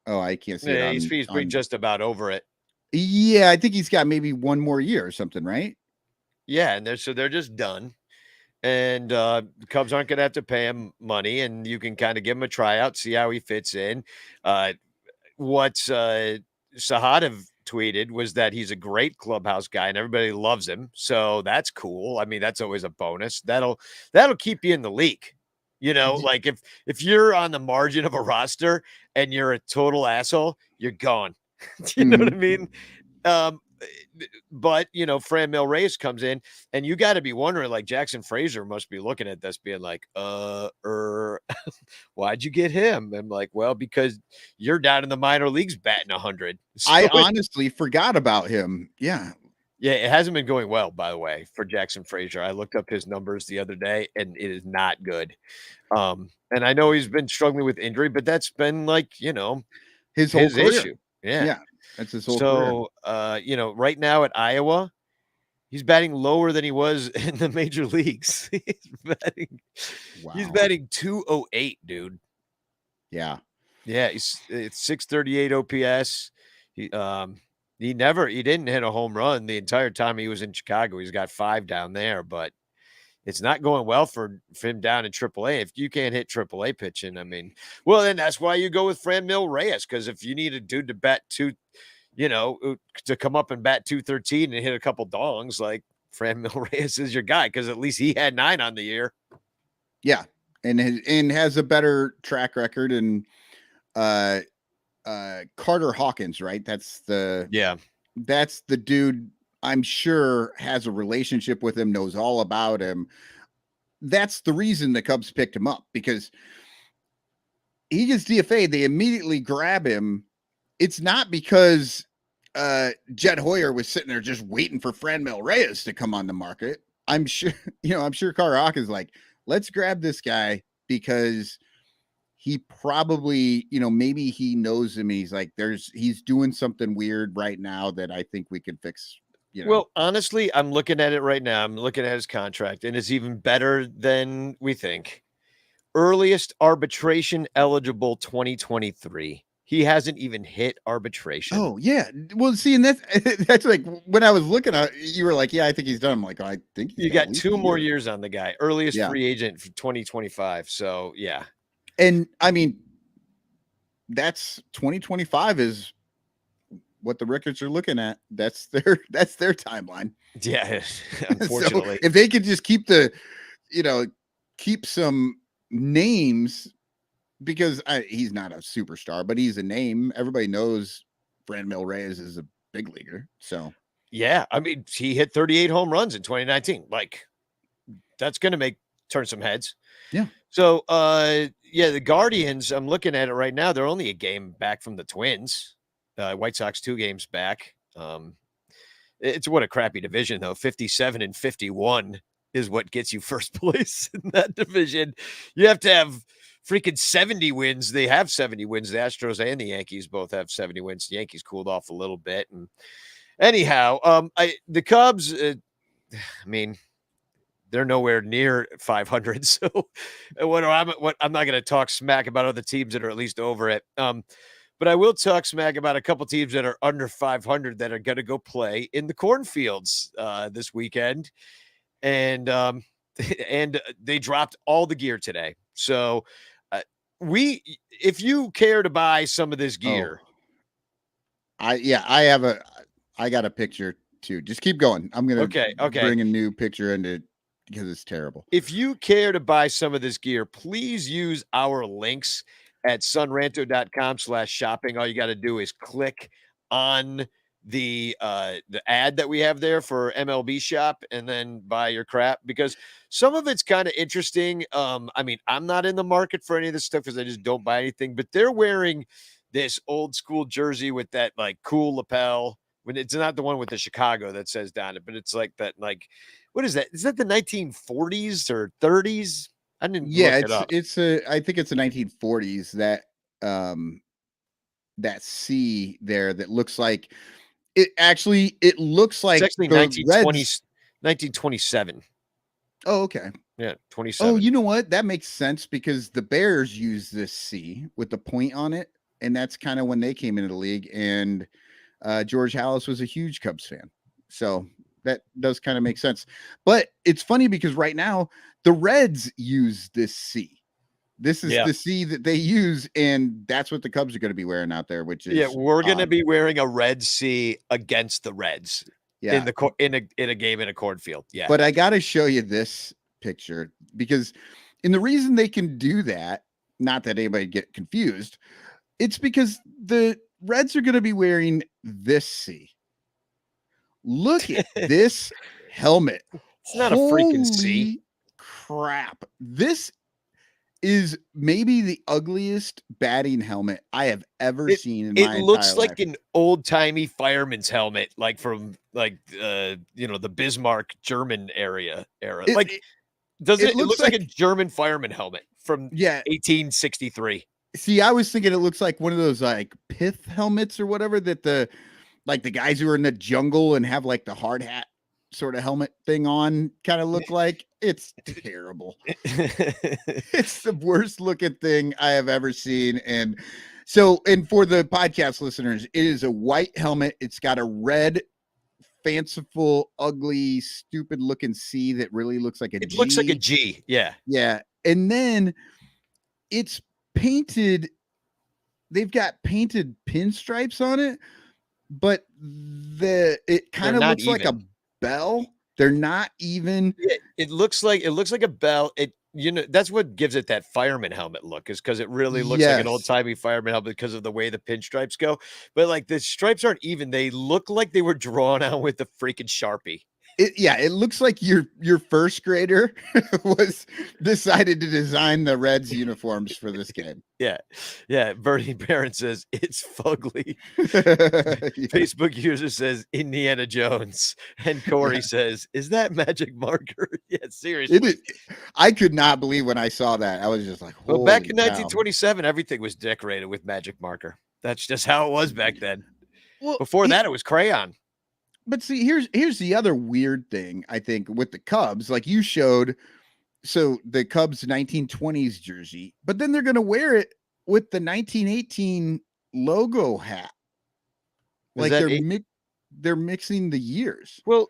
Speaker 2: Oh, I can't see it.
Speaker 3: He's just about over it.
Speaker 2: Yeah, I think he's got maybe one more year or something, right?
Speaker 3: Yeah, and they're just done. And the Cubs aren't going to have to pay him money, and you can kind of give him a tryout, see how he fits in. What Sahadev tweeted was that he's a great clubhouse guy and everybody loves him. So that's cool. I mean, that's always a bonus. That'll keep you in the league. Like if you're on the margin of a roster and you're a total asshole, you're gone. You know what I mean? but Fran Mil Reyes comes in, and you got to be wondering, like, Jackson Frazier must be looking at this being like, why'd you get him? I'm like, well, because you're down in the minor leagues batting 100. So
Speaker 2: I honestly forgot about him. Yeah.
Speaker 3: Yeah, it hasn't been going well, by the way, for Jackson Frazier. I looked up his numbers the other day, and it is not good. And I know he's been struggling with injury, but that's been like,
Speaker 2: His whole
Speaker 3: his
Speaker 2: career.
Speaker 3: issue. Yeah.
Speaker 2: Yeah. That's his whole career.
Speaker 3: So, right now at Iowa, he's batting lower than he was in the major leagues. He's
Speaker 2: Wow.
Speaker 3: batting 208, dude.
Speaker 2: Yeah.
Speaker 3: Yeah, it's 638 OPS. He didn't hit a home run the entire time he was in Chicago. He's got 5 down there, but it's not going well for him down in AAA. If you can't hit AAA pitching, I mean, well, then that's why you go with Fran Mil Reyes, because if you need a dude to bat to come up and bat 213 and hit a couple dongs, like Fran Mil Reyes is your guy, because at least he had 9 on the year.
Speaker 2: Yeah. And has a better track record. And Carter Hawkins, right? That's the dude I'm sure has a relationship with him, knows all about him. That's the reason the Cubs picked him up, because he gets DFA. They immediately grab him. It's not because Jed Hoyer was sitting there just waiting for Fran Mil Reyes to come on the market. I'm sure Carter Hawkins is like, let's grab this guy because he probably, maybe he knows him. He's like, he's doing something weird right now that I think we can fix.
Speaker 3: Well, honestly, I'm looking at it right now. I'm looking at his contract, and it's even better than we think. Earliest arbitration eligible 2023. He hasn't even hit arbitration.
Speaker 2: Oh, yeah. Well, see, and that's like when I was looking at, you were like, yeah, I think he's done. I'm like, I think
Speaker 3: you got 2 more years on the guy. Earliest free agent for 2025. So, yeah.
Speaker 2: And I mean, that's 2025 is what the records are looking at. That's their timeline.
Speaker 3: Yeah, unfortunately.
Speaker 2: So if they could just keep keep some names, because he's not a superstar, but he's a name. Everybody knows Fran Mil Reyes is a big leaguer. So
Speaker 3: yeah, I mean, he hit 38 home runs in 2019. Like, that's going to turn some heads.
Speaker 2: Yeah.
Speaker 3: So, the Guardians, I'm looking at it right now. They're only a game back from the Twins. White Sox 2 games back. It's what a crappy division, though. 57 and 51 is what gets you first place in that division. You have to have freaking 70 wins. They have 70 wins. The Astros and the Yankees both have 70 wins. The Yankees cooled off a little bit. And anyhow, the Cubs, I mean, they're nowhere near 500. So I'm not going to talk smack about other teams that are at least over it. But I will talk smack about a couple teams that are under 500 that are going to go play in the cornfields this weekend. And they dropped all the gear today. So if you care to buy some of this gear.
Speaker 2: I got a picture too. Just keep going. I'm going to bring a new picture into, because it's terrible.
Speaker 3: If you care to buy some of this gear, please use our links at sunranto.com/shopping. All you got to do is click on the ad that we have there for MLB shop and then buy your crap, because some of it's kind of interesting. I mean, I'm not in the market for any of this stuff because I just don't buy anything, but they're wearing this old school jersey with that like cool lapel. When it's not the one with the Chicago that says down it, but it's like that, like, what is that? Is that the 1940s or 30s? I didn't look it up.
Speaker 2: I think it's the 1940s, that C there that looks like it looks like
Speaker 3: it's actually 1927.
Speaker 2: Oh, okay.
Speaker 3: Yeah, 27.
Speaker 2: Oh, you know what? That makes sense, because the Bears use this C with the point on it, and that's kind of when they came into the league, and George Halas was a huge Cubs fan. So that does kind of make sense. But it's funny because right now the Reds use this C. This is the C that they use, and that's what the Cubs are going to be wearing out there, which is
Speaker 3: we're going to be wearing a red C against the Reds in a game in a cornfield. Yeah.
Speaker 2: But I got to show you this picture, because the reason they can do that, not that anybody get confused, it's because the Reds are going to be wearing this C. Look at this helmet.
Speaker 3: It's not a freaking C.
Speaker 2: Holy crap. This is maybe the ugliest batting helmet I have ever seen in
Speaker 3: It
Speaker 2: my
Speaker 3: looks
Speaker 2: entire
Speaker 3: like
Speaker 2: life.
Speaker 3: an old-timey fireman's helmet, like from the Bismarck German era.
Speaker 2: It,
Speaker 3: Like,
Speaker 2: it,
Speaker 3: doesn't
Speaker 2: it
Speaker 3: it? It
Speaker 2: looks
Speaker 3: looks like a
Speaker 2: like,
Speaker 3: German fireman helmet from
Speaker 2: yeah.
Speaker 3: 1863.
Speaker 2: See, I was thinking it looks like one of those like pith helmets or whatever that the guys who are in the jungle and have like the hard hat sort of helmet thing on kind of look like. It's terrible. It's the worst looking thing I have ever seen. And for the podcast listeners, it is a white helmet. It's got a red, fanciful, ugly, stupid looking C that really looks like a
Speaker 3: It
Speaker 2: G.
Speaker 3: looks like a G. Yeah.
Speaker 2: Yeah. And then it's painted. They've got painted pinstripes on it, but it kind of
Speaker 3: not
Speaker 2: looks like a
Speaker 3: even.
Speaker 2: bell. They're not even.
Speaker 3: Yeah, it looks like a bell. That's what gives it that fireman helmet look, is because it really looks like an
Speaker 2: Yes.
Speaker 3: old-timey fireman helmet because of the way the pinstripes go. But like the stripes aren't even. They look like they were drawn out with a freaking Sharpie.
Speaker 2: It looks like your first grader was decided to design the Reds uniforms for this game.
Speaker 3: Yeah. Yeah. Bernie Barron says it's fugly.
Speaker 2: Yeah.
Speaker 3: Facebook user says Indiana Jones. And Corey says, is that magic marker? Yeah, seriously.
Speaker 2: I could not believe when I saw that. I was just like,
Speaker 3: Well, back in
Speaker 2: holy cow.
Speaker 3: 1927, everything was decorated with magic marker. That's just how it was back then.
Speaker 2: Well,
Speaker 3: Before that, it was crayon.
Speaker 2: But see, here's the other weird thing, I think, with the Cubs, like you showed. So the Cubs 1920s jersey, but then they're going to wear it with the 1918 logo hat. Like they're mixing the years.
Speaker 3: Well,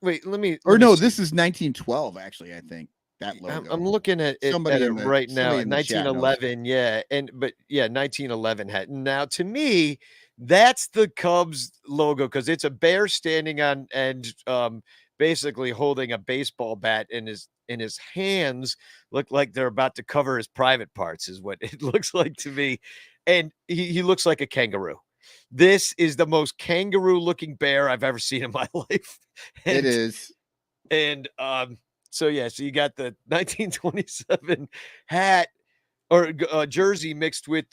Speaker 3: wait, let me
Speaker 2: No,
Speaker 3: see.
Speaker 2: this is 1912 actually, I think. That logo.
Speaker 3: I'm looking at it right now. 1911, yeah. 1911 hat. Now, to me, that's the Cubs logo because it's a bear standing on and basically holding a baseball bat in his hands. Look like they're about to cover his private parts, is what it looks like to me. And he looks like a kangaroo. This is the most kangaroo-looking bear I've ever seen in my life.
Speaker 2: It is.
Speaker 3: And so you got the 1927 hat or jersey mixed with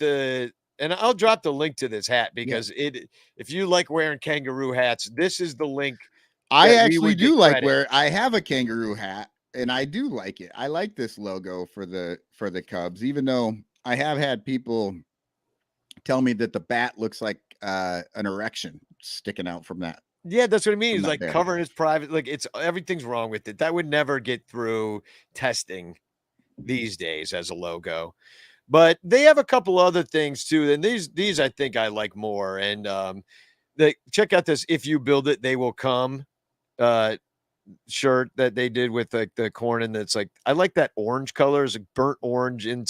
Speaker 3: and I'll drop the link to this hat because if you like wearing kangaroo hats, this is the link.
Speaker 2: I actually do like I have a kangaroo hat and I do like it. I like this logo for the Cubs, even though I have had people tell me that the bat looks like an erection sticking out from that.
Speaker 3: Yeah, that's what I mean. It's like
Speaker 2: bear.
Speaker 3: covering his private, like everything's wrong with it. That would never get through testing these days as a logo. But they have a couple other things too. And these I think I like more. And check out this "If You Build It, They Will Come" shirt that they did with the corn, and it's like I like that orange color, is like burnt orange on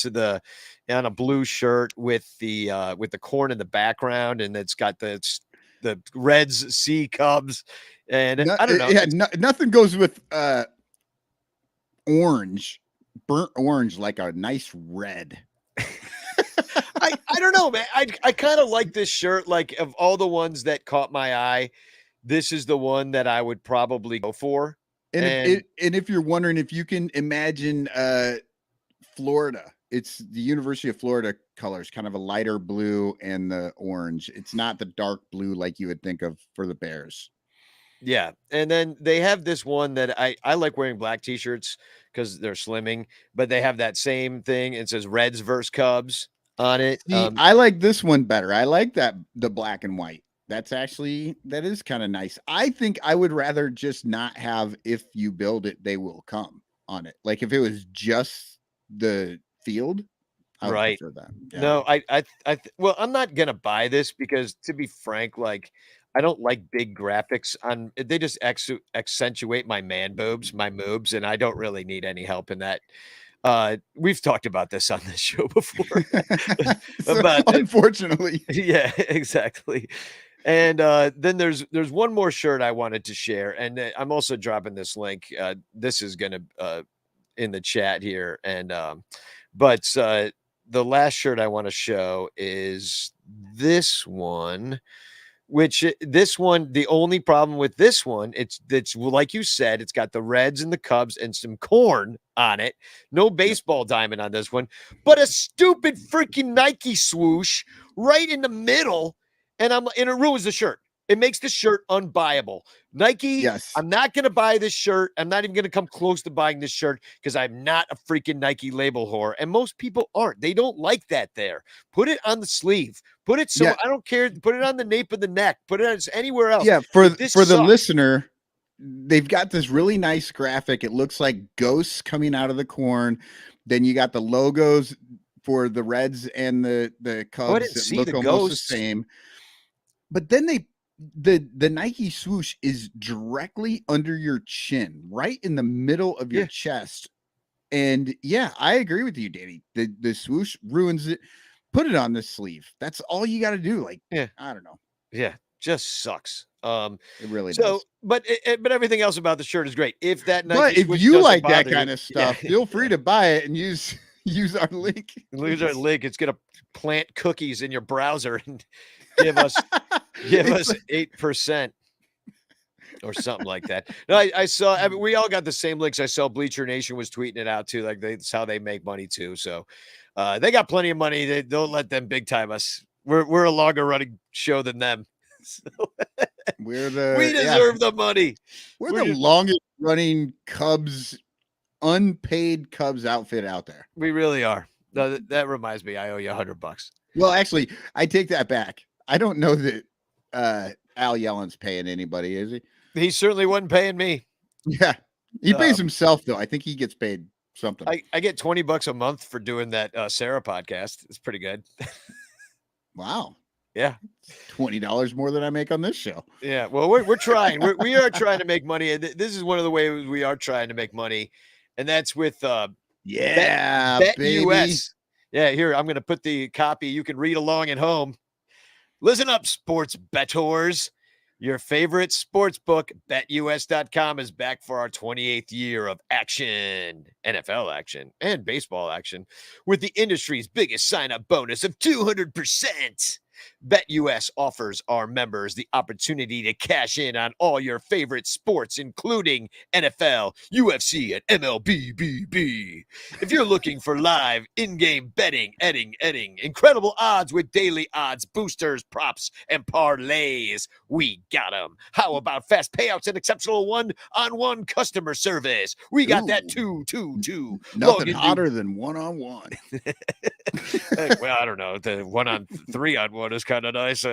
Speaker 3: a blue shirt with the corn in the background, and it's got the Reds C Cubs, and I don't know.
Speaker 2: Yeah, nothing goes with burnt orange like a nice red.
Speaker 3: I don't know, man. I kind of like this shirt. Like, of all the ones that caught my eye, this is the one that I would probably go for.
Speaker 2: And if you're wondering if you can imagine Florida, it's the University of Florida colors, kind of a lighter blue and the orange. It's not the dark blue like you would think of for the Bears.
Speaker 3: Yeah. And then they have this one that I like wearing black t-shirts because they're slimming, but they have that same thing. It says Reds versus Cubs on it.
Speaker 2: See, I like this one better. I like the black and white. That is kind of nice. I think I would rather just not have "If You Build It, They Will Come" on it. Like if it was just the field, I would prefer that. Yeah.
Speaker 3: No, well, I'm not gonna buy this because, to be frank, like I don't like big graphics on. They just accentuate my moobs, and I don't really need any help in that. We've talked about this on this show before.
Speaker 2: Unfortunately.
Speaker 3: Yeah, exactly. And then there's one more shirt I wanted to share, and I'm also dropping this link. This is gonna in the chat here, and but the last shirt I want to show is this one, which this one, the only problem with this one, it's like you said, it's got the Reds and the Cubs and some corn on it. No baseball diamond on this one, but a stupid freaking Nike swoosh right in the middle, and it ruins the shirt. It makes the shirt unbuyable. Nike,
Speaker 2: Yes.
Speaker 3: I'm not going to buy this shirt. I'm not even going to come close to buying this shirt because I'm not a freaking Nike label whore. And most people aren't. They don't like that there. Put it on the sleeve. Put it so I don't care. Put it on the nape of the neck. Put it on anywhere else.
Speaker 2: Yeah, for the listener, they've got this really nice graphic. It looks like ghosts coming out of the corn. Then you got the logos for the Reds and the Cubs that look almost the same. But then the Nike swoosh is directly under your chin, right in the middle of your chest. And yeah, I agree with you, Danny. The swoosh ruins it. Put it on the sleeve. That's all you got to do. Like, I don't know.
Speaker 3: Yeah, just sucks.
Speaker 2: It really does.
Speaker 3: But everything else about the shirt is great. If that Nike
Speaker 2: but if
Speaker 3: swoosh
Speaker 2: you
Speaker 3: doesn't
Speaker 2: like that
Speaker 3: bother
Speaker 2: kind
Speaker 3: you,
Speaker 2: of stuff, feel free to buy it and use our link.
Speaker 3: Use our link. It's gonna plant cookies in your browser and give us 8% or something like that. No, I saw. I mean, we all got the same links. I saw Bleacher Nation was tweeting it out too. Like that's how they make money too. So they got plenty of money. They don't let them big time us. We're a longer running show than them. So
Speaker 2: we
Speaker 3: deserve the money.
Speaker 2: We're the longest running Cubs, unpaid Cubs outfit out there.
Speaker 3: We really are. That reminds me, I owe you $100.
Speaker 2: Well, actually, I take that back. I don't know that Al Yellen's paying anybody, is he?
Speaker 3: He certainly wasn't paying me.
Speaker 2: Yeah, he pays himself though. I think he gets paid something.
Speaker 3: I get $20 a month for doing that Sarah podcast. It's pretty good.
Speaker 2: Wow.
Speaker 3: Yeah,
Speaker 2: $20 more than I make on this show.
Speaker 3: Yeah, well, we're trying. We are trying to make money, and this is one of the ways we are trying to make money, and that's with Bet
Speaker 2: baby.
Speaker 3: US. Yeah, here I'm going to put the copy. You can read along at home. Listen up, sports bettors. Your favorite sports book, BetUS.com, is back for our 28th year of action, NFL action, and baseball action, with the industry's biggest sign-up bonus of 200%. BetUS offers our members the opportunity to cash in on all your favorite sports, including NFL, UFC, and MLBBB. If you're looking for live in-game betting, incredible odds with daily odds, boosters, props, and parlays, we got them. How about fast payouts and exceptional one-on-one customer service? We got that too.
Speaker 2: Nothing hotter than one-on-one.
Speaker 3: Well, I don't know. The 1-on-3-on-1 is kind of nice.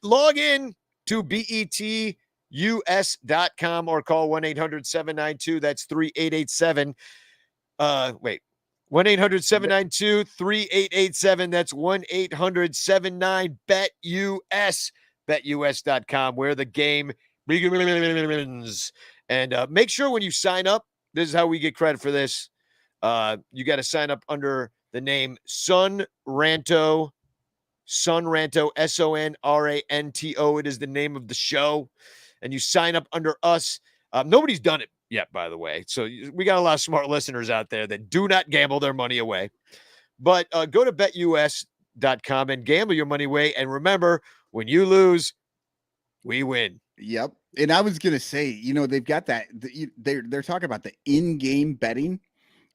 Speaker 3: Log in to betus.com or call 1-800-792. That's 3887. 1-800-792-3887. That's 1-800-79-BET-US. BetUS.com, where the game begins. And make sure when you sign up, this is how we get credit for this. You got to sign up under the name Ranto, Sonranto, Sonranto. It is the name of the show. And you sign up under us. Nobody's done it yet, by the way. So we got a lot of smart listeners out there that do not gamble their money away. But go to betus.com and gamble your money away. And remember, when you lose, we win.
Speaker 2: Yep. And I was going to say, they've got that. They're talking about the in-game betting.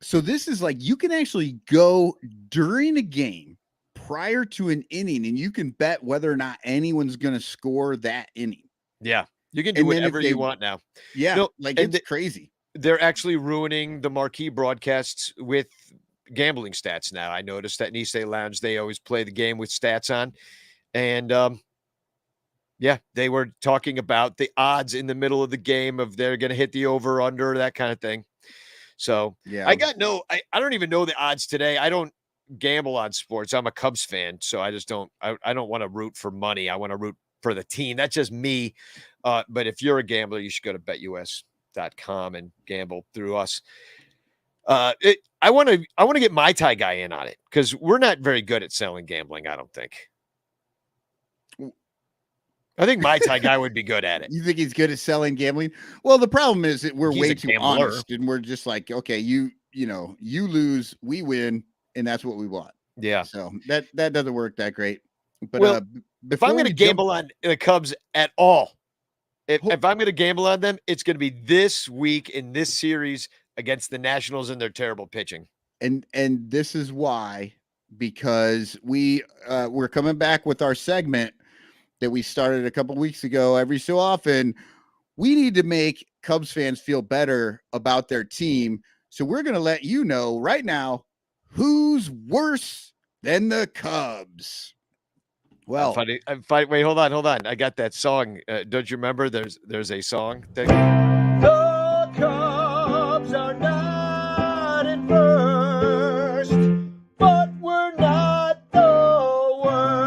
Speaker 2: So this is like, you can actually go during a game prior to an inning and you can bet whether or not anyone's going to score that inning.
Speaker 3: Yeah. You can do whatever you want now.
Speaker 2: Yeah. It's crazy.
Speaker 3: They're actually ruining the marquee broadcasts with gambling stats now. I noticed that in East State Lounge, they always play the game with stats on. And, they were talking about the odds in the middle of the game of they're going to hit the over, under, that kind of thing. So I don't even know the odds today. I don't gamble on sports. I'm a Cubs fan, so I just don't want to root for money. I want to root for the team. That's just me. But if you're a gambler, you should go to betus.com and gamble through us. I want to get my tie guy in on it because we're not very good at selling gambling. I don't think. I think my tie guy would be good at it.
Speaker 2: You think he's good at selling gambling? Well, the problem is that we're way too honest, and we're just like, okay, you lose, we win, and that's what we want.
Speaker 3: Yeah.
Speaker 2: So that doesn't work that great. But
Speaker 3: if I'm going to gamble on the Cubs at all, if I'm going to gamble on them, it's going to be this week in this series against the Nationals and their terrible pitching.
Speaker 2: And this is why, because we're coming back with our segment that we started a couple weeks ago. Every so often, we need to make Cubs fans feel better about their team. So we're going to let you know right now who's worse than the Cubs. Well,
Speaker 3: I'm funny. Wait, hold on. I got that song. Don't you remember? There's a song that
Speaker 1: The Cubs are not in first, but we're not the worst.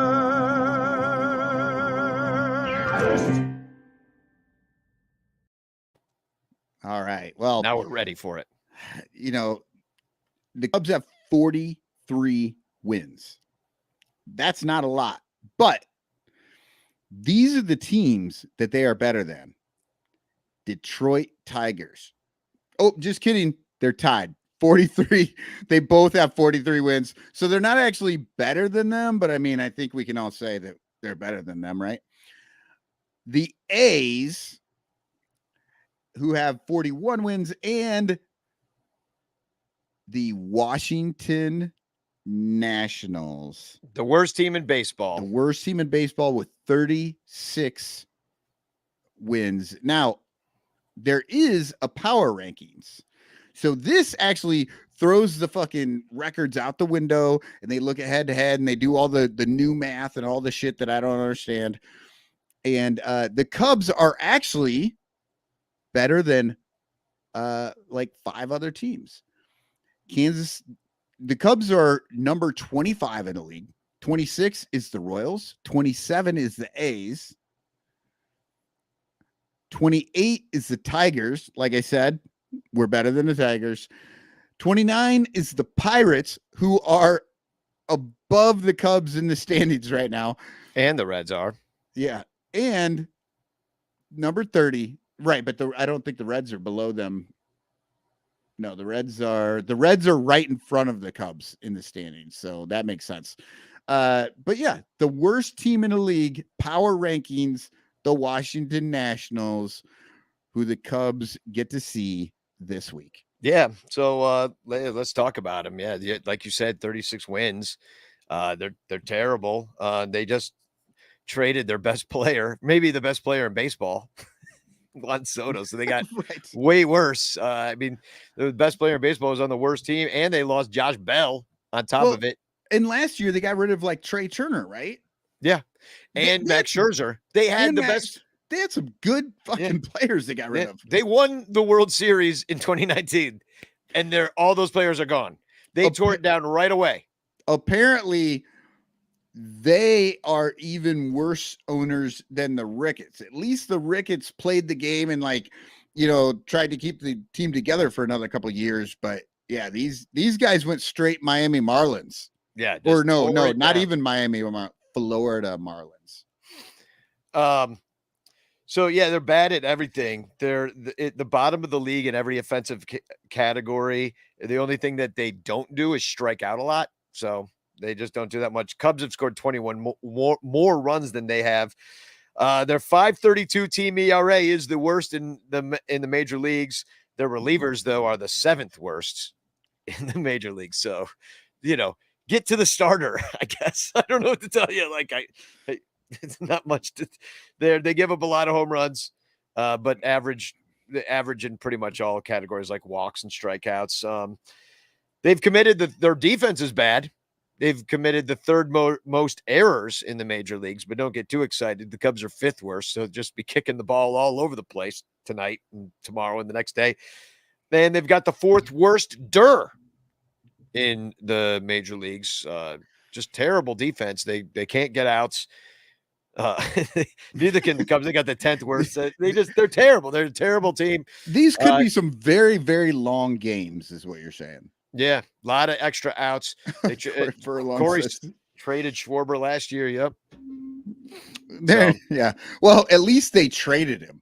Speaker 2: all right. Well,
Speaker 3: now we're ready for it.
Speaker 2: You know, the Cubs have 43 wins. That's not a lot, but these are the teams that they are better than. Detroit Tigers. Oh, just kidding. They're tied. 43. They both have 43 wins. So they're not actually better than them, but I mean, I think we can all say that they're better than them, right? The A's, who have 41 wins, and the Washington Nationals,
Speaker 3: the worst team in baseball.
Speaker 2: The worst team in baseball with 36 wins. Now, there is a power rankings. So this actually throws the fucking records out the window, and they look at head to head and they do all the new math and all the shit that I don't understand. And the Cubs are actually better than like 5 other teams. The Cubs are number 25 in the league. 26 is the Royals. 27 is the A's. 28 is the Tigers. Like I said, we're better than the Tigers. 29 is the Pirates, who are above the Cubs in the standings right now.
Speaker 3: And the Reds are.
Speaker 2: Yeah. And number 30, right, but I don't think the Reds are below them. No, the Reds are right in front of the Cubs in the standings, so that makes sense. But yeah, the worst team in the league, power rankings, the Washington Nationals, who the Cubs get to see this week.
Speaker 3: Yeah, so let's talk about them. Yeah, like you said, 36 wins. They're terrible. They just traded their best player, maybe the best player in baseball, Juan Soto. So they got way worse. I mean, the best player in baseball was on the worst team, and they lost Josh Bell on top of it.
Speaker 2: And last year they got rid of like Trey Turner, right?
Speaker 3: Yeah, and Max Scherzer. They had the best.
Speaker 2: They had some good fucking players they got rid of.
Speaker 3: They won the World Series in 2019, and all those players are gone. They tore it down right away.
Speaker 2: Apparently, they are even worse owners than the Ricketts. At least the Ricketts played the game and tried to keep the team together for another couple of years. But yeah, these guys went straight Miami Marlins.
Speaker 3: Yeah.
Speaker 2: Or no, not even Miami, Florida Marlins.
Speaker 3: So yeah, they're bad at everything. They're the bottom of the league in every offensive category. The only thing that they don't do is strike out a lot. So they just don't do that much. Cubs have scored 21 more runs than they have. Their 5.32 team ERA is the worst in the major leagues. Their relievers, though, are the 7th worst in the major leagues. So, get to the starter, I guess. I don't know what to tell you. It's not much there. They give up a lot of home runs, but average in pretty much all categories like walks and strikeouts. They've committed their defense is bad. They've committed the 3rd most errors in the major leagues, but don't get too excited. The Cubs are 5th worst, so just be kicking the ball all over the place tonight and tomorrow and the next day. And they've got the 4th worst DER in the major leagues. Just terrible defense. They can't get outs. Neither can the Cubs. They got the 10th worst. They're terrible. They're a terrible team.
Speaker 2: These could be some very, very long games, is what you're saying.
Speaker 3: Yeah, a lot of extra outs. They
Speaker 2: for a long
Speaker 3: Corey traded Schwarber last year. Yep.
Speaker 2: Yeah. Well, at least they traded him.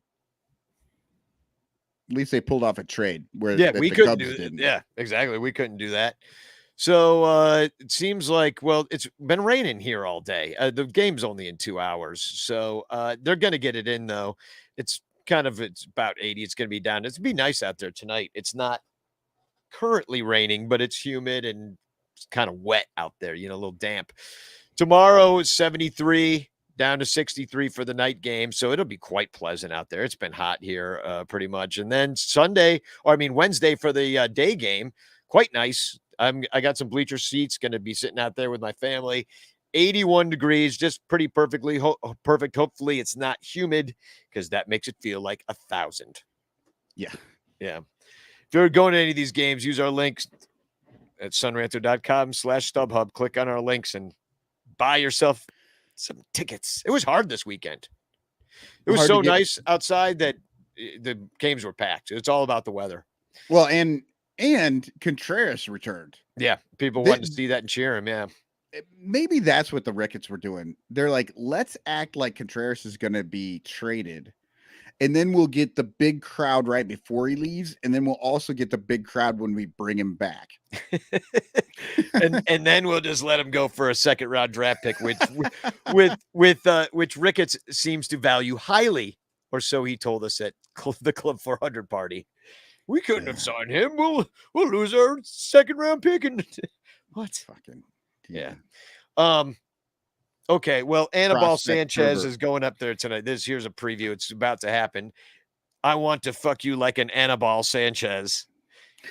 Speaker 2: At least they pulled off a trade where
Speaker 3: we couldn't do it. Yeah, exactly. We couldn't do that. So it seems like, well, it's been raining here all day. The game's only in 2 hours, so they're going to get it in though. It's it's about 80. It's going to be down. It's be nice out there tonight. It's not currently raining, but it's humid and it's kind of wet out there. A little damp. Tomorrow is 73. Down to 63 for the night game. So it'll be quite pleasant out there. It's been hot here pretty much. And then Wednesday for the day game, quite nice. I got some bleacher seats, going to be sitting out there with my family. 81 degrees, just pretty perfect. Hopefully it's not humid because that makes it feel like 1,000.
Speaker 2: Yeah.
Speaker 3: Yeah. If you're going to any of these games, use our links at sunranto.com/StubHub. Click on our links and buy yourself some tickets. It was hard this weekend. It was so nice outside that the games were packed. It's all about the weather.
Speaker 2: Well, and Contreras returned.
Speaker 3: Yeah, people wanted to see that and cheer him. Yeah,
Speaker 2: maybe that's what the Ricketts were doing. They're like, let's act like Contreras is going to be traded, and then we'll get the big crowd right before he leaves, and then we'll also get the big crowd when we bring him back.
Speaker 3: and then we'll just let him go for a second round draft pick, which Ricketts seems to value highly, or so he told us at the Club 400 party. We couldn't have signed him. We'll lose our second round pick. And what?
Speaker 2: Fucking
Speaker 3: yeah. Okay. Well, Anibal Sanchez is going up there tonight. Here's a preview. It's about to happen. I want to fuck you like an Anibal Sanchez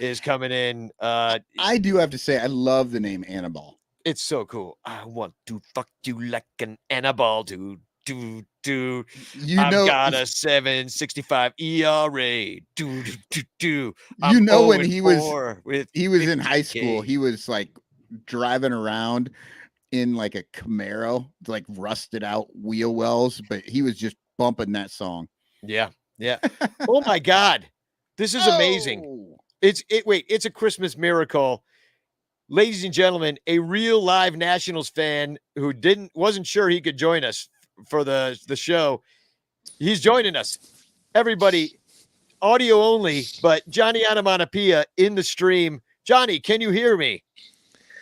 Speaker 3: is coming in.
Speaker 2: I do have to say, I love the name Anibal.
Speaker 3: It's so cool. I want to fuck you like an Anibal, dude. I've got a 7.65 ERA.
Speaker 2: When he was in high school, he was like driving around in like a Camaro, like rusted out wheel wells, but he was just bumping that song.
Speaker 3: Yeah. Oh my God. This is amazing. It's a Christmas miracle. Ladies and gentlemen, a real live Nationals fan who wasn't sure he could join us for the show. He's joining us. Everybody, audio only, but Johnny Onomatopoeia in the stream. Johnny, can you hear me?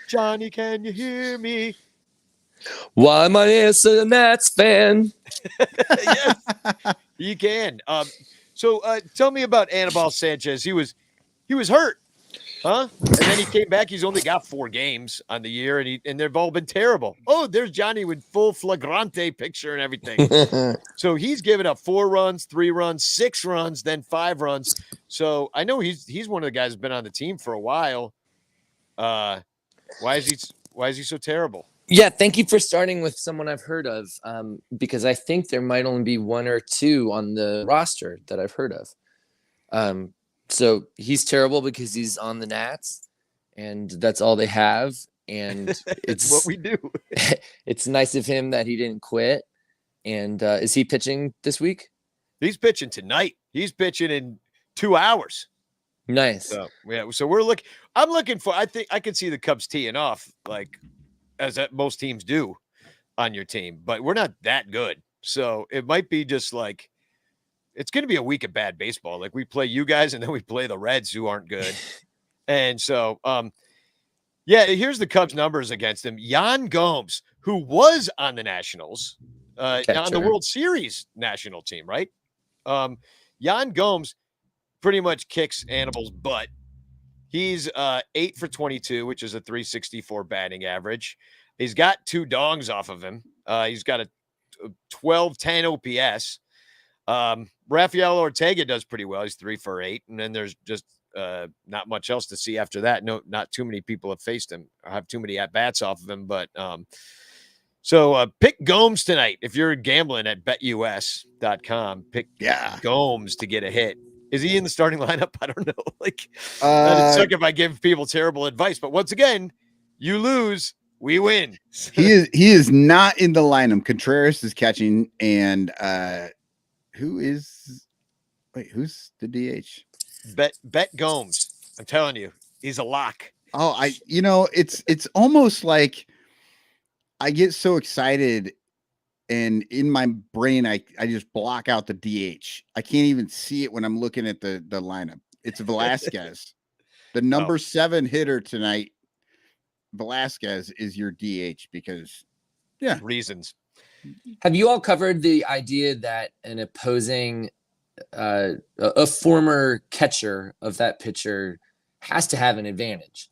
Speaker 3: Johnny, can you hear me?
Speaker 4: Why am I a Nats fan?
Speaker 3: Yes, you can. So tell me about Anibal Sanchez. He was hurt, huh? And then he came back. He's only got 4 games on the year, and they've all been terrible. Oh, there's Johnny with full flagrante picture and everything. So he's given up 4 runs, 3 runs, 6 runs, then 5 runs. So I know he's one of the guys who's been on the team for a while. Why is he so terrible?
Speaker 4: Yeah, thank you for starting with someone I've heard of, because I think there might only be 1 or 2 on the roster that I've heard of. So he's terrible because he's on the Nats, and that's all they have. And it's
Speaker 3: what we do.
Speaker 4: It's nice of him that he didn't quit. And is he pitching this week?
Speaker 3: He's pitching tonight. He's pitching in 2 hours.
Speaker 4: Nice.
Speaker 3: So I'm looking for. I think I can see the Cubs teeing off like as most teams do on your team, but we're not that good. So it might be just like it's going to be a week of bad baseball. Like we play you guys and then we play the Reds who aren't good. And so, here's the Cubs numbers against him. Yan Gomes, who was on the Nationals, on the World Series national team, right? Yan Gomes pretty much kicks Anibal's butt. He's 8 for 22, which is a 364 batting average. He's got 2 dongs off of him. He's got a 1210 OPS. Rafael Ortega does pretty well. He's 3 for 8. And then there's just not much else to see after that. No, not too many people have faced him or have too many at-bats off of him. But so pick Gomes tonight. If you're gambling at betus.com, pick Gomes to get a hit. Is he in the starting lineup? I don't know. Like, that'd suck if I give people terrible advice. But once again, you lose, we win.
Speaker 2: He is not in the lineup. Contreras is catching, and who's the DH?
Speaker 3: Bet Gomes. I'm telling you, he's a lock.
Speaker 2: Oh, it's almost like I get so excited. And in my brain, I just block out the DH. I can't even see it when I'm looking at the lineup. It's Velasquez, the number 7 hitter tonight Velasquez is your DH because
Speaker 3: reasons.
Speaker 4: Have you all covered the idea that an opposing, a former catcher of that pitcher has to have an advantage?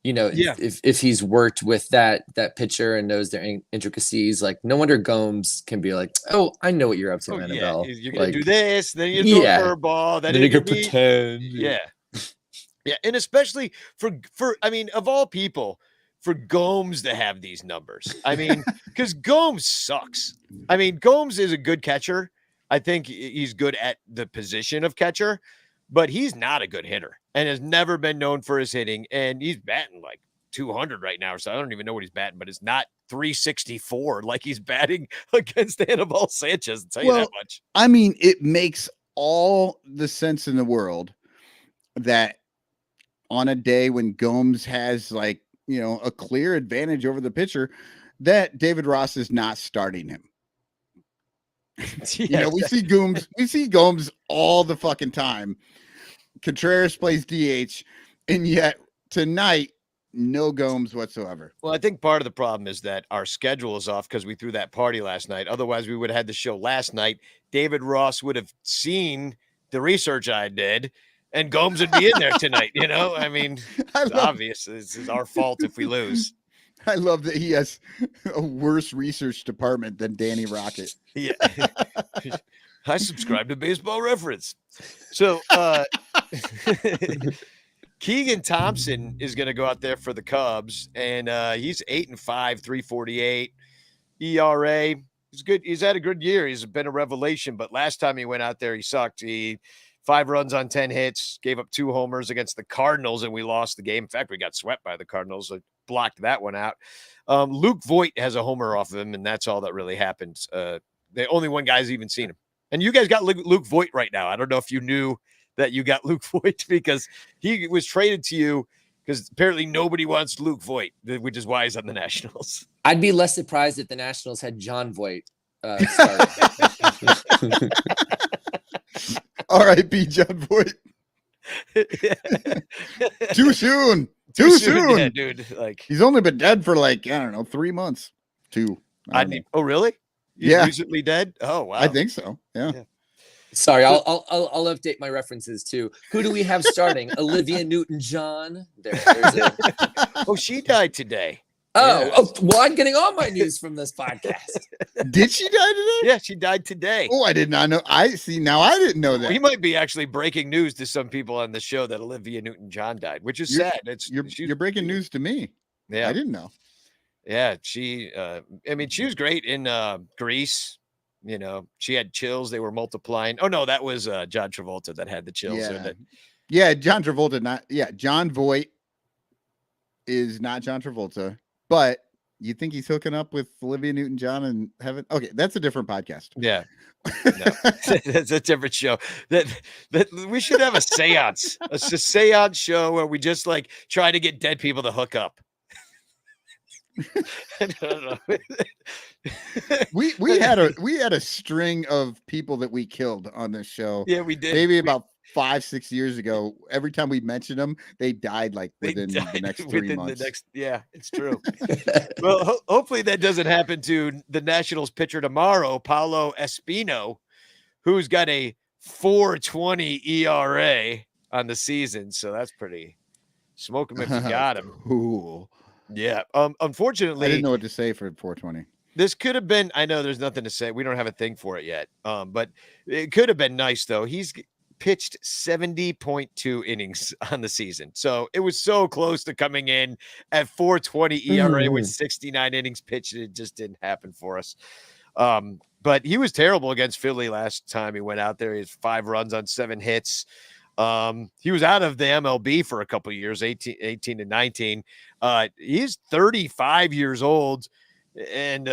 Speaker 4: You know, if he's worked with that pitcher and knows their intricacies, like no wonder Gomes can be like, "Oh, I know what you're up to, Annabelle.
Speaker 3: You're gonna do this, then you throw a curveball, then you
Speaker 4: can pretend."
Speaker 3: Yeah, and especially for I mean, of all people, for Gomes to have these numbers. I mean, because Gomes sucks. I mean, Gomes is a good catcher. I think he's good at the position of catcher, but he's not a good hitter and has never been known for his hitting. And he's batting like 200 right now. So I don't even know what he's batting, but it's not 364 like he's batting against Anibal Sanchez. I'll tell you that much.
Speaker 2: I mean, it makes all the sense in the world that on a day when Gomes has like, you know, a clear advantage over the pitcher, that David Ross is not starting him. You know, we see Gomes all the fucking time. Contreras plays DH, and yet tonight, no Gomes whatsoever.
Speaker 3: Well, I think part of the problem is that our schedule is off because we threw that party last night. Otherwise, we would have had the show last night. David Ross would have seen the research I did, and Gomes would be in there tonight. You know, I mean, it's obvious. It's our fault if we lose.
Speaker 2: I love that he has a worse research department than Danny Rocket.
Speaker 3: Yeah. I subscribe to Baseball Reference. So Keegan Thompson is going to go out there for the Cubs, and he's 8-5, 3.48 ERA. He's good. He's had a good year. He's been a revelation, but last time he went out there, he sucked. He 5 runs on 10 hits, gave up 2 homers against the Cardinals, and we lost the game. In fact, we got swept by the Cardinals. I blocked that one out. Luke Voit has a homer off of him, and that's all that really happened. The only one guy's even seen him. And you guys got Luke Voit right now. I don't know if you knew that you got Luke Voit because he was traded to you because apparently nobody wants Luke Voit, which is why he's on the Nationals.
Speaker 4: I'd be less surprised if the Nationals had John Voit started.
Speaker 2: R.I.P. John Voit. Too soon. Too soon.
Speaker 3: Yeah, dude. Like
Speaker 2: he's only been dead for like, I don't know, 3 months. 2.
Speaker 3: Oh, really? He's recently dead? Oh, wow.
Speaker 2: I think so. Yeah.
Speaker 4: Sorry, I'll update my references too. Who do we have starting? Olivia Newton-John. There's it.
Speaker 3: Oh, she died today.
Speaker 4: Oh, well, I'm getting all my news from this podcast.
Speaker 2: Did she die today?
Speaker 3: Yeah, she died today.
Speaker 2: Oh, I did not know. I didn't know that.
Speaker 3: We might be actually breaking news to some people on the show that Olivia Newton-John died, which is sad.
Speaker 2: You're breaking news to me.
Speaker 3: Yeah,
Speaker 2: I didn't know.
Speaker 3: Yeah, she was great in Grease. You know, she had chills. They were multiplying. Oh, no, that was John Travolta that had the chills.
Speaker 2: Yeah, John Travolta. John Voight is not John Travolta, but you think he's hooking up with Olivia Newton-John in heaven? Okay, that's a different podcast.
Speaker 3: Yeah. No, that's a different show. That we should have a seance. A seance show where we just like try to get dead people to hook up. I don't know.
Speaker 2: we had a string of people that we killed on this show.
Speaker 3: Yeah, we did.
Speaker 2: Maybe about 5-6 years ago. Every time we mentioned them, they died like within the next 3 months.
Speaker 3: Yeah, it's true. Well, hopefully that doesn't happen to the Nationals pitcher tomorrow, Paulo Espino, who's got a 4.20 ERA on the season. So that's pretty smoke him if you got him.
Speaker 2: Cool.
Speaker 3: Yeah. Unfortunately,
Speaker 2: I didn't know what to say for 420.
Speaker 3: This could have been, I know there's nothing to say. We don't have a thing for it yet. But it could have been nice though. He's pitched 70.2 innings on the season. So it was so close to coming in at 4.20 ERA with 69 innings pitched. It just didn't happen for us. But he was terrible against Philly last time he went out there. He has 5 runs on 7 hits. He was out of the MLB for a couple of years, 18 to 19. He's 35 years old, and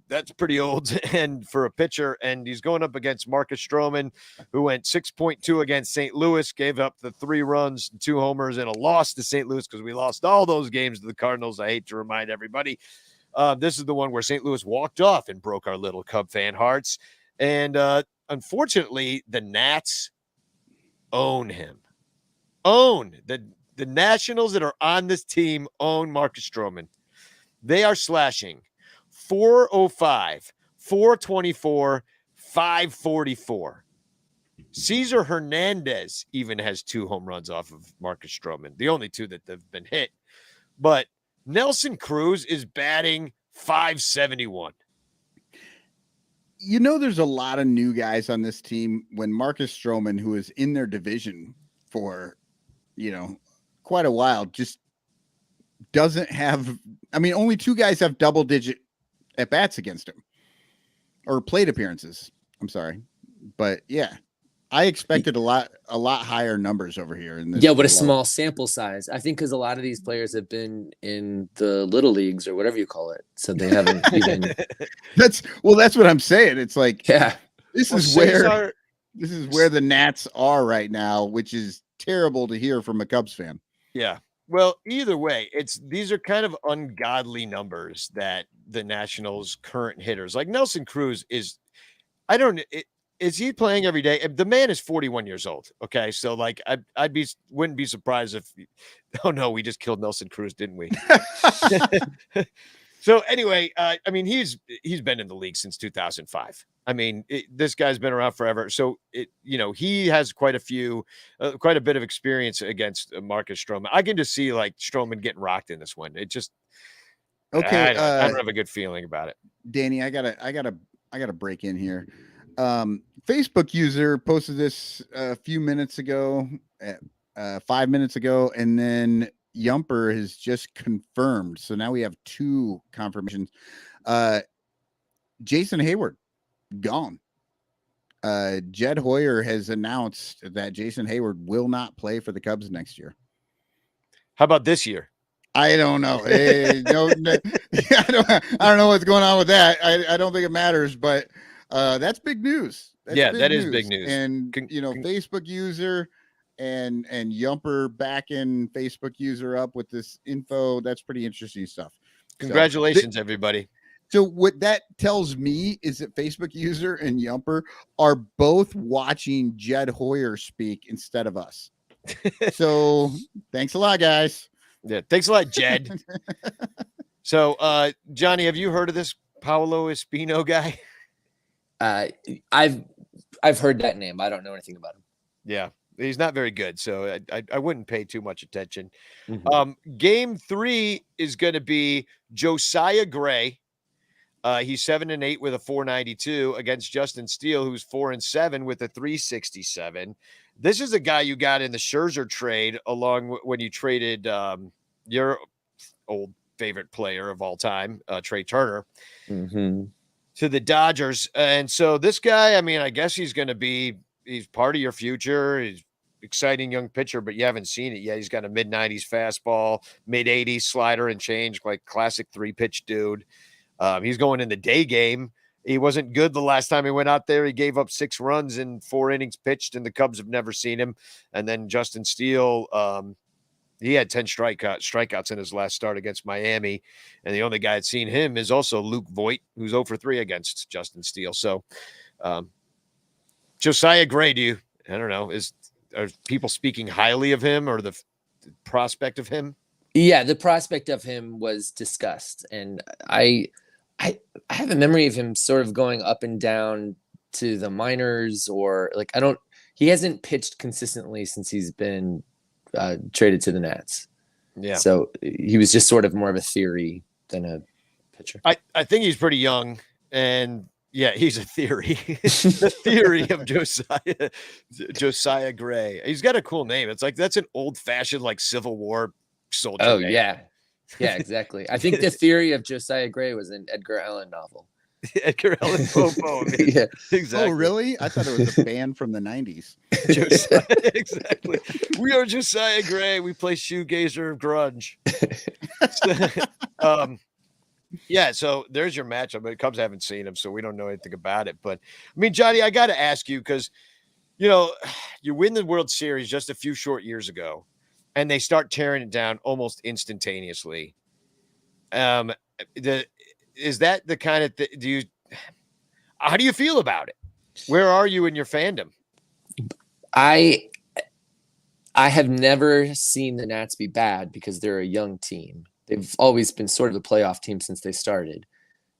Speaker 3: that's pretty old and for a pitcher. And he's going up against Marcus Stroman, who went 6.2 against St. Louis, gave up the 3 runs, 2 homers, and a loss to St. Louis because we lost all those games to the Cardinals. I hate to remind everybody. This is the one where St. Louis walked off and broke our little Cub fan hearts. And unfortunately, the Nats own him. the Nationals that are on this team own Marcus Stroman. They are slashing 405, 424, 544. Cesar Hernandez even has 2 home runs off of Marcus Stroman, the only 2 that have been hit. But Nelson Cruz is batting 571.
Speaker 2: You know, there's a lot of new guys on this team when Marcus Stroman, who is in their division for, quite a while, just doesn't have. I mean, only 2 guys have double-digit at bats against him or plate appearances. I'm sorry, but yeah, I expected a lot higher numbers over here in this.
Speaker 4: Yeah, but a small sample size. I think because a lot of these players have been in the little leagues or whatever you call it, so they haven't even.
Speaker 2: That's what I'm saying. It's like,
Speaker 4: yeah,
Speaker 2: this is where the Nats are right now, which is terrible to hear from a Cubs fan.
Speaker 3: Yeah. Well, either way, these are kind of ungodly numbers that the Nationals' current hitters, like Nelson Cruz, is. Is he playing every day? The man is 41 years old. Okay, so like wouldn't be surprised if. Oh no, we just killed Nelson Cruz, didn't we? So anyway, I mean he's been in the league since 2005. I mean this guy's been around forever. So he has quite a bit of experience against Marcus Stroman. I can just see like Stroman getting rocked in this one. It just
Speaker 2: okay.
Speaker 3: I don't have a good feeling about it.
Speaker 2: Danny, I gotta break in here. Facebook user posted this a few minutes ago, 5 minutes ago, and then Yumper has just confirmed. So now we have 2 confirmations. Jason Hayward gone. Jed Hoyer has announced that Jason Hayward will not play for the Cubs next year.
Speaker 3: How about this year?
Speaker 2: I don't know. I don't know what's going on with that. I don't think it matters, but that's big news.
Speaker 3: That is big news.
Speaker 2: And Facebook user and Yumper backing Facebook user up with this info. That's pretty interesting stuff.
Speaker 3: Congratulations, everybody.
Speaker 2: So what that tells me is that Facebook user and Yumper are both watching Jed Hoyer speak instead of us. So thanks a lot, guys.
Speaker 3: Yeah, thanks a lot, Jed. So, Johnny, have you heard of this Paolo Espino guy?
Speaker 4: I've heard that name. I don't know anything about him.
Speaker 3: Yeah, he's not very good, so I wouldn't pay too much attention.
Speaker 4: Mm-hmm.
Speaker 3: Game 3 is going to be Josiah Gray. He's 7-8 with a 492 against Justin Steele, who's 4-7 with a 367. This is a guy you got in the Scherzer trade along when you traded your old favorite player of all time, Trey Turner, to the Dodgers. And so this guy, I mean, I guess he's part of your future. He's exciting young pitcher, but you haven't seen it yet. He's got a mid-90s fastball, mid-80s slider and change, like classic 3-pitch dude. He's going in the day game. He wasn't good the last time he went out there. He gave up 6 runs in 4 innings pitched, and the Cubs have never seen him. And then Justin Steele, he had 10 strikeouts in his last start against Miami. And the only guy that's seen him is also Luke Voigt, who's 0 for 3 against Justin Steele. So Josiah Gray, I don't know, are people speaking highly of him or the prospect of him?
Speaker 4: Yeah, the prospect of him was discussed. And I have a memory of him sort of going up and down to the minors, or like, he hasn't pitched consistently since he's been traded to the Nats.
Speaker 3: Yeah.
Speaker 4: So he was just sort of more of a theory than a pitcher.
Speaker 3: I think he's pretty young, and yeah, he's a theory. The theory of Josiah Gray. He's got a cool name. It's like, that's an old fashioned like Civil War soldier.
Speaker 4: Oh
Speaker 3: name.
Speaker 4: Yeah, exactly. I think the theory of Josiah Gray was an Edgar Allan novel.
Speaker 3: Edgar Allan Poe.
Speaker 4: Yeah,
Speaker 3: exactly.
Speaker 2: Oh, really? I thought it was a band from the 90s.
Speaker 3: Josiah, exactly. We are Josiah Gray. We play shoegazer grunge. Yeah, so there's your matchup. But the Cubs haven't seen him, so we don't know anything about it. But I mean, Johnny, I got to ask you, because you win the World Series just a few short years ago, and they start tearing it down almost instantaneously. Is that the kind of how do you feel about it? Where are you in your fandom?
Speaker 4: I I have never seen the Nats be bad because they're a young team. They've always been sort of a playoff team since they started.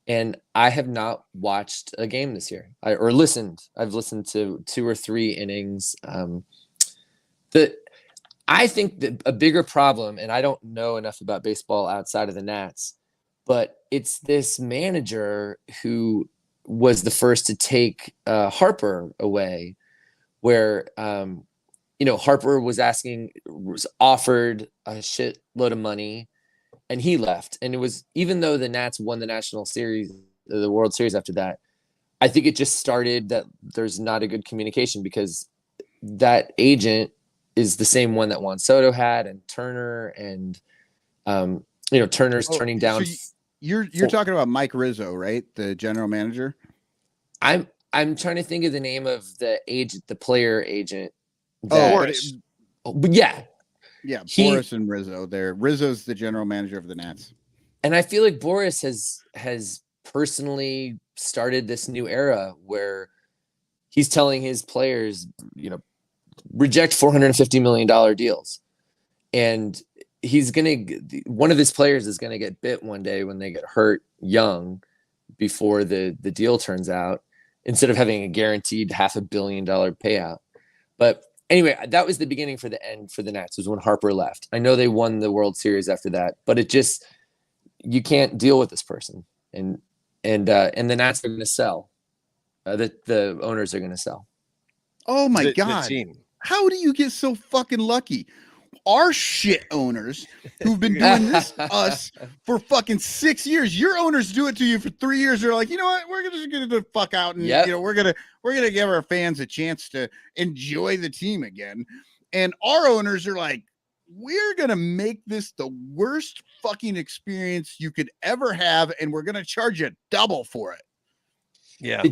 Speaker 4: And I have not watched a game this year or listened. I've listened to 2 or 3 innings. I think that a bigger problem, and I don't know enough about baseball outside of the Nats, but it's this manager who was the first to take Harper away, where Harper was offered a shitload of money, and he left. And it was, even though the Nats won the World Series after that, I think it just started that there's not a good communication, because that agent is the same one that Juan Soto had, and Turner, and Turner's turning down.
Speaker 2: So you're talking about Mike Rizzo, right? The general manager.
Speaker 4: I'm trying to think of the name of the player agent.
Speaker 3: Boris.
Speaker 4: Yeah,
Speaker 2: Boris and Rizzo. Rizzo's the general manager of the Nats.
Speaker 4: And I feel like Boris has personally started this new era where he's telling his players, reject $450 million deals. And one of his players is going to get bit one day when they get hurt young before the deal turns out, instead of having a guaranteed $500 million payout. But anyway, that was the beginning for the end for the Nats, was when Harper left. I know they won the World Series after that, but you can't deal with this person. And the Nats are going to sell. The owners are going to sell.
Speaker 2: Oh my God.
Speaker 3: The team.
Speaker 2: How do you get so fucking lucky? Our shit owners who've been doing this to us for fucking 6 years. Your owners do it to you for 3 years. They're like, you know what? We're just gonna get the fuck out, and we're gonna give our fans a chance to enjoy the team again. And our owners are like, we're gonna make this the worst fucking experience you could ever have, and we're gonna charge you double for it.
Speaker 3: Yeah.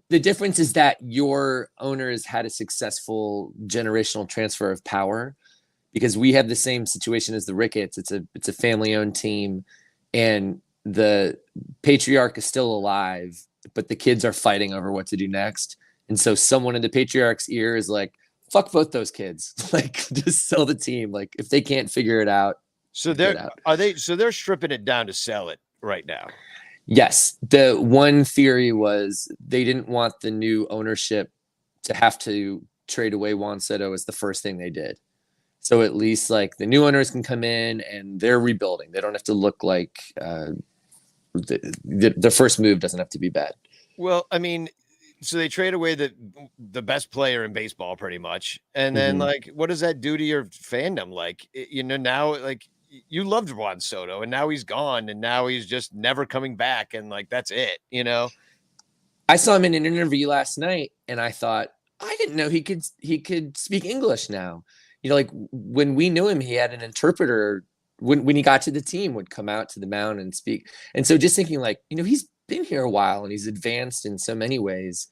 Speaker 4: The difference is that your owners had a successful generational transfer of power, because we have the same situation as the Ricketts. It's a family-owned team, and the patriarch is still alive, but the kids are fighting over what to do next. And so someone in the patriarch's ear is like, fuck both those kids. Like, just sell the team. Like, if they can't figure it out.
Speaker 3: So they're stripping it down to sell it right now.
Speaker 4: Yes. The one theory was they didn't want the new ownership to have to trade away Juan Soto as the first thing they did. So at least like the new owners can come in and they're rebuilding. They don't have to look like the first move doesn't have to be bad.
Speaker 3: Well, I mean, so they trade away the best player in baseball pretty much. And then like, what does that do to your fandom? Like, now like you loved Juan Soto and now he's gone and now he's just never coming back. And like, that's it,
Speaker 4: I saw him in an interview last night and I thought, I didn't know he could speak English now. Like when we knew him, he had an interpreter when he got to the team, would come out to the mound and speak. And so just thinking like, he's been here a while and he's advanced in so many ways.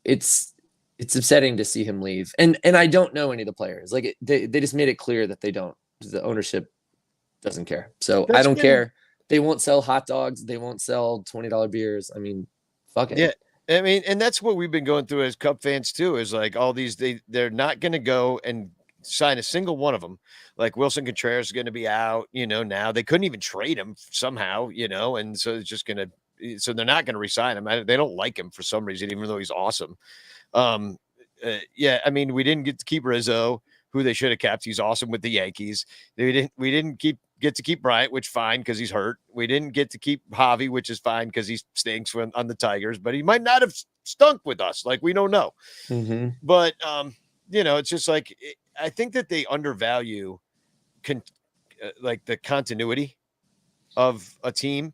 Speaker 4: It's upsetting to see him leave. And I don't know any of the players. Like they just made it clear that the ownership doesn't care. So I don't care. They won't sell hot dogs. They won't sell $20 beers. I mean, fuck it.
Speaker 3: Yeah. I mean, and that's what we've been going through as Cub fans too, is like all these, they're not going to go and sign a single one of them. Like Wilson Contreras is going to be out, now they couldn't even trade him somehow, and so it's just so they're not going to resign him. They don't like him for some reason, even though he's awesome. Yeah. I mean, we didn't get to keep Rizzo, who they should have kept. He's awesome with the Yankees. We didn't get to keep Bryant, which fine, because he's hurt. We didn't get to keep Javi, which is fine because he stinks on the Tigers, but he might not have stunk with us. Like, we don't know. But it's just like, I think that they undervalue like the continuity of a team,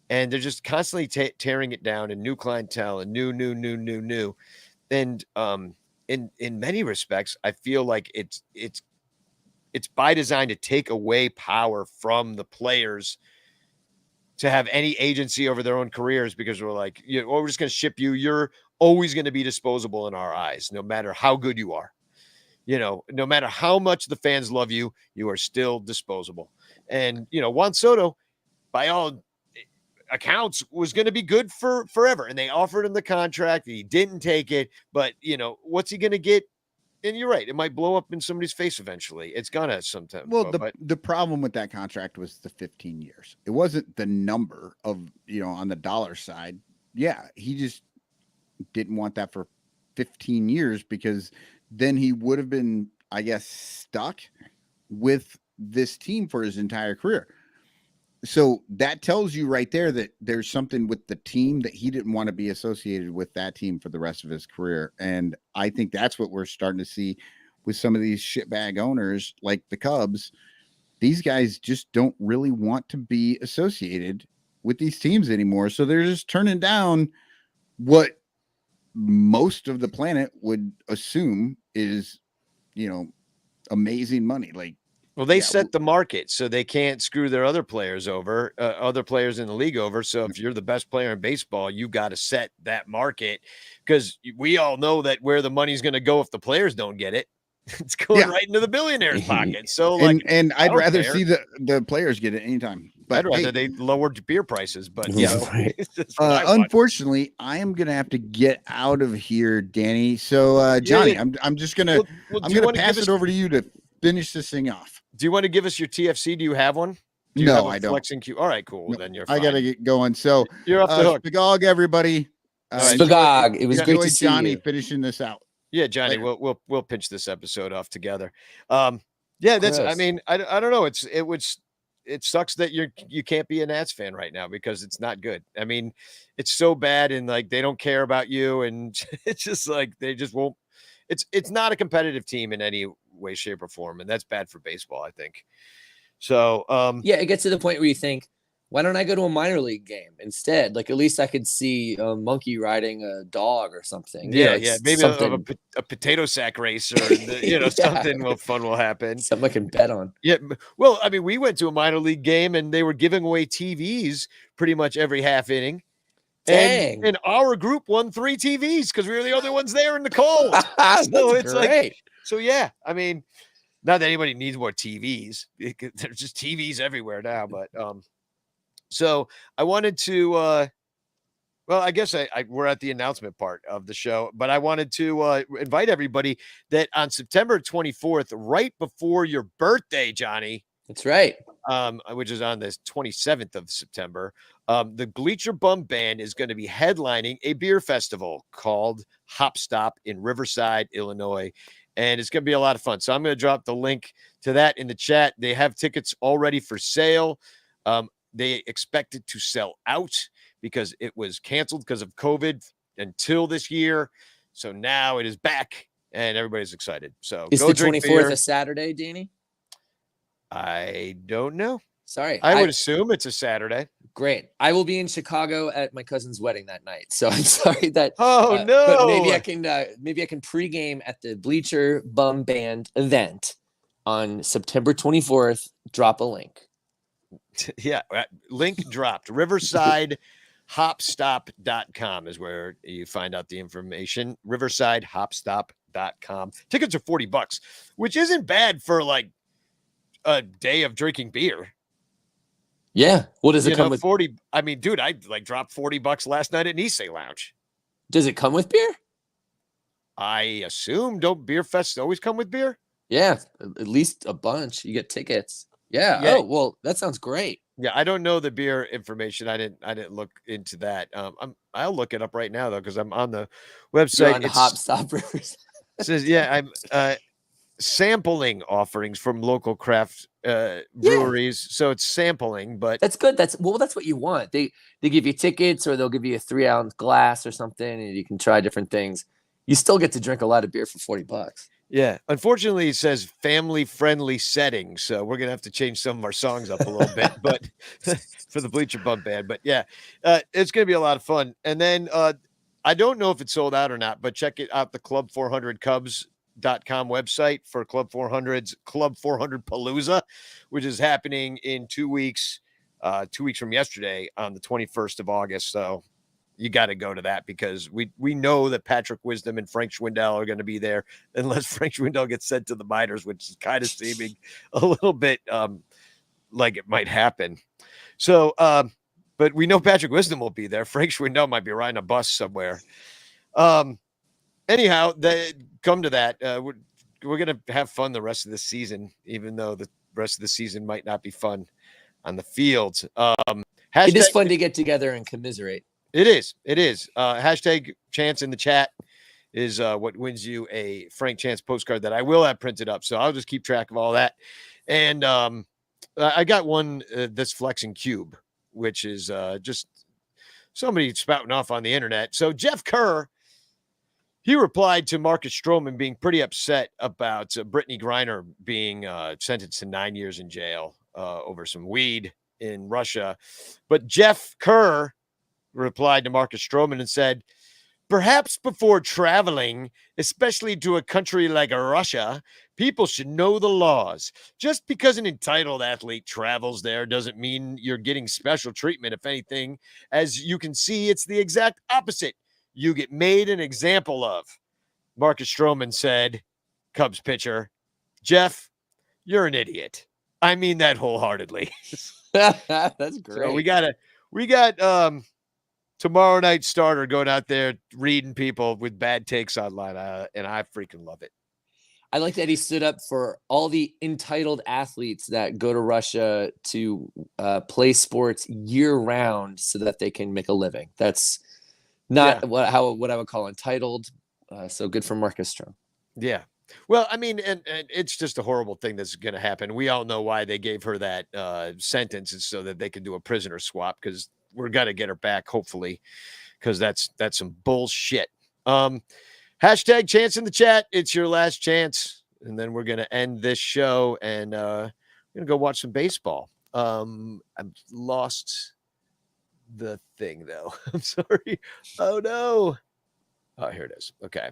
Speaker 3: and they're just constantly tearing it down, and new clientele and new. And in many respects, I feel like it's by design to take away power from the players to have any agency over their own careers, because we're like, we're just going to ship you. You're always going to be disposable in our eyes, no matter how good you are. No matter how much the fans love you, you are still disposable. And, Juan Soto, by all accounts, was going to be good for forever. And they offered him the contract. He didn't take it. But, what's he going to get and you're right. It might blow up in somebody's face eventually. It's gonna sometime.
Speaker 2: Well,
Speaker 3: but
Speaker 2: the problem with that contract was the 15 years. It wasn't the number of, on the dollar side. Yeah, he just didn't want that for 15 years because then he would have been, I guess, stuck with this team for his entire career. So that tells you right there that there's something with the team that he didn't want to be associated with that team for the rest of his career. And I think that's what we're starting to see with some of these shitbag owners like the Cubs. These guys just don't really want to be associated with these teams anymore. So they're just turning down what most of the planet would assume is, amazing money. Like,
Speaker 3: well, they set the market, so they can't screw their other players over, other players in the league over. So if you're the best player in baseball, you got to set that market, because we all know that where the money's going to go if the players don't get it, it's going right into the billionaire's pocket. So, like,
Speaker 2: and I'd rather see the players get it anytime. But
Speaker 3: I'd rather they lowered beer prices. But
Speaker 2: unfortunately, I am gonna have to get out of here, Danny. So, Johnny, I'm just gonna I'm gonna pass it over to you to finish this thing off.
Speaker 3: Do you want to give us your TFC? Do you have one?
Speaker 2: No, I don't.
Speaker 3: Flexing Q. All right, cool. Well, then you're fine.
Speaker 2: I gotta get going. So
Speaker 3: you're off the hook.
Speaker 2: Spagog, everybody.
Speaker 4: Spagog. It was great to see
Speaker 2: Johnny
Speaker 4: you.
Speaker 2: finishing this out.
Speaker 3: Yeah, Johnny, we'll pinch this episode off together. That's. I mean, I don't know. It sucks that you can't be a Nats fan right now because it's not good. I mean, it's so bad, and like they don't care about you, and it's just like they just won't. It's not a competitive team in any way, shape, or form, and that's bad for baseball, I think. So
Speaker 4: it gets to the point where you think, why don't I go to a minor league game instead? Like, at least I could see a monkey riding a dog or something.
Speaker 3: Maybe a potato sack race or something fun will happen.
Speaker 4: Something I can bet on.
Speaker 3: Yeah, well, I mean, we went to a minor league game and they were giving away TVs pretty much every half inning.
Speaker 4: Dang.
Speaker 3: And our group won 3 TVs because we were the only ones there in the cold. So it's
Speaker 4: great.
Speaker 3: I mean, not that anybody needs more TVs. There's just TVs everywhere now, but so I wanted to, I guess we're at the announcement part of the show, but I wanted to invite everybody that on September 24th, right before your birthday, Johnny.
Speaker 4: That's right.
Speaker 3: Which is on the 27th of September. The Bleacher Bum Band is going to be headlining a beer festival called Hop Stop in Riverside, Illinois. And it's going to be a lot of fun. So I'm going to drop the link to that in the chat. They have tickets already for sale. They expected to sell out because it was canceled because of COVID until this year. So now it is back and everybody's excited. So
Speaker 4: is the 24th a Saturday, Danny?
Speaker 3: I don't know.
Speaker 4: Sorry.
Speaker 3: I would assume it's a Saturday.
Speaker 4: Great. I will be in Chicago at my cousin's wedding that night. So I'm sorry that.
Speaker 3: No.
Speaker 4: But maybe I can pregame at the Bleacher Bum Band event on September 24th. Drop a link.
Speaker 3: Yeah, link dropped. RiversideHopstop.com is where you find out the information. RiversideHopstop.com. Tickets are $40, which isn't bad for like a day of drinking beer.
Speaker 4: Yeah. What does it come with?
Speaker 3: 40. I mean, dude, I like dropped $40 last night at Nisei Lounge.
Speaker 4: Does it come with beer?
Speaker 3: I assume. Don't beer fests always come with beer?
Speaker 4: Yeah, at least a bunch. You get tickets. Yeah. Oh, well, that sounds great.
Speaker 3: Yeah, I don't know the beer information. I didn't look into that. I'll look it up right now though, because I'm on the website.
Speaker 4: You're on Hop Stop Rivers.
Speaker 3: It says, yeah, I'm sampling offerings from local craft breweries. So it's sampling, but
Speaker 4: that's good. That's what you want. They give you tickets, or they'll give you a 3-ounce glass or something, and you can try different things. You still get to drink a lot of beer for $40.
Speaker 3: Yeah, unfortunately, it says family-friendly setting, so we're gonna have to change some of our songs up a little bit, but for the Bleacher Bum Band. But yeah, it's gonna be a lot of fun. And then I don't know if it's sold out or not, but check it out, the Club 400 Cubs.com website for Club 400's Club 400 Palooza, which is happening in 2 weeks, 2 weeks from yesterday on the 21st of August. So you got to go to that because we know that Patrick Wisdom and Frank Schwindel are going to be there unless Frank Schwindel gets sent to the minors, which is kind of seeming a little bit like it might happen. So, but we know Patrick Wisdom will be there. Frank Schwindel might be riding a bus somewhere. Anyhow, come to that. gonna have fun the rest of the season, even though the rest of the season might not be fun on the field.
Speaker 4: It is fun to get together and commiserate.
Speaker 3: It is. Hashtag Chance in the chat is what wins you a Frank Chance postcard that I will have printed up. So I'll just keep track of all that. And I got one, this flexing cube, which is just somebody spouting off on the internet. So Jeff Kerr, he replied to Marcus Stroman being pretty upset about Brittany Griner being sentenced to 9 years in jail over some weed in Russia. But Jeff Kerr replied to Marcus Stroman and said, perhaps before traveling, especially to a country like Russia, people should know the laws. Just because an entitled athlete travels there doesn't mean you're getting special treatment. If anything, as you can see, it's the exact opposite. You get made an example of. Marcus Stroman said, Cubs pitcher, Jeff, you're an idiot. I mean that wholeheartely.
Speaker 4: That's great.
Speaker 3: So we got tomorrow night starter going out there reading people with bad takes online, and I freaking love it.
Speaker 4: I like that he stood up for all the entitled athletes that go to Russia to play sports year round so that they can make a living. That's not what I would call entitled. So good for Marcus Stroman.
Speaker 3: Yeah. Well, I mean, and it's just a horrible thing that's going to happen. We all know why they gave her that sentence is so that they can do a prisoner swap, because we're going to get her back, hopefully, because that's some bullshit. Hashtag Chance in the chat. It's your last chance. And then we're going to end this show and we're going to go watch some baseball. I've lost the thing, though. I'm sorry. Oh, no. Oh, here it is. Okay.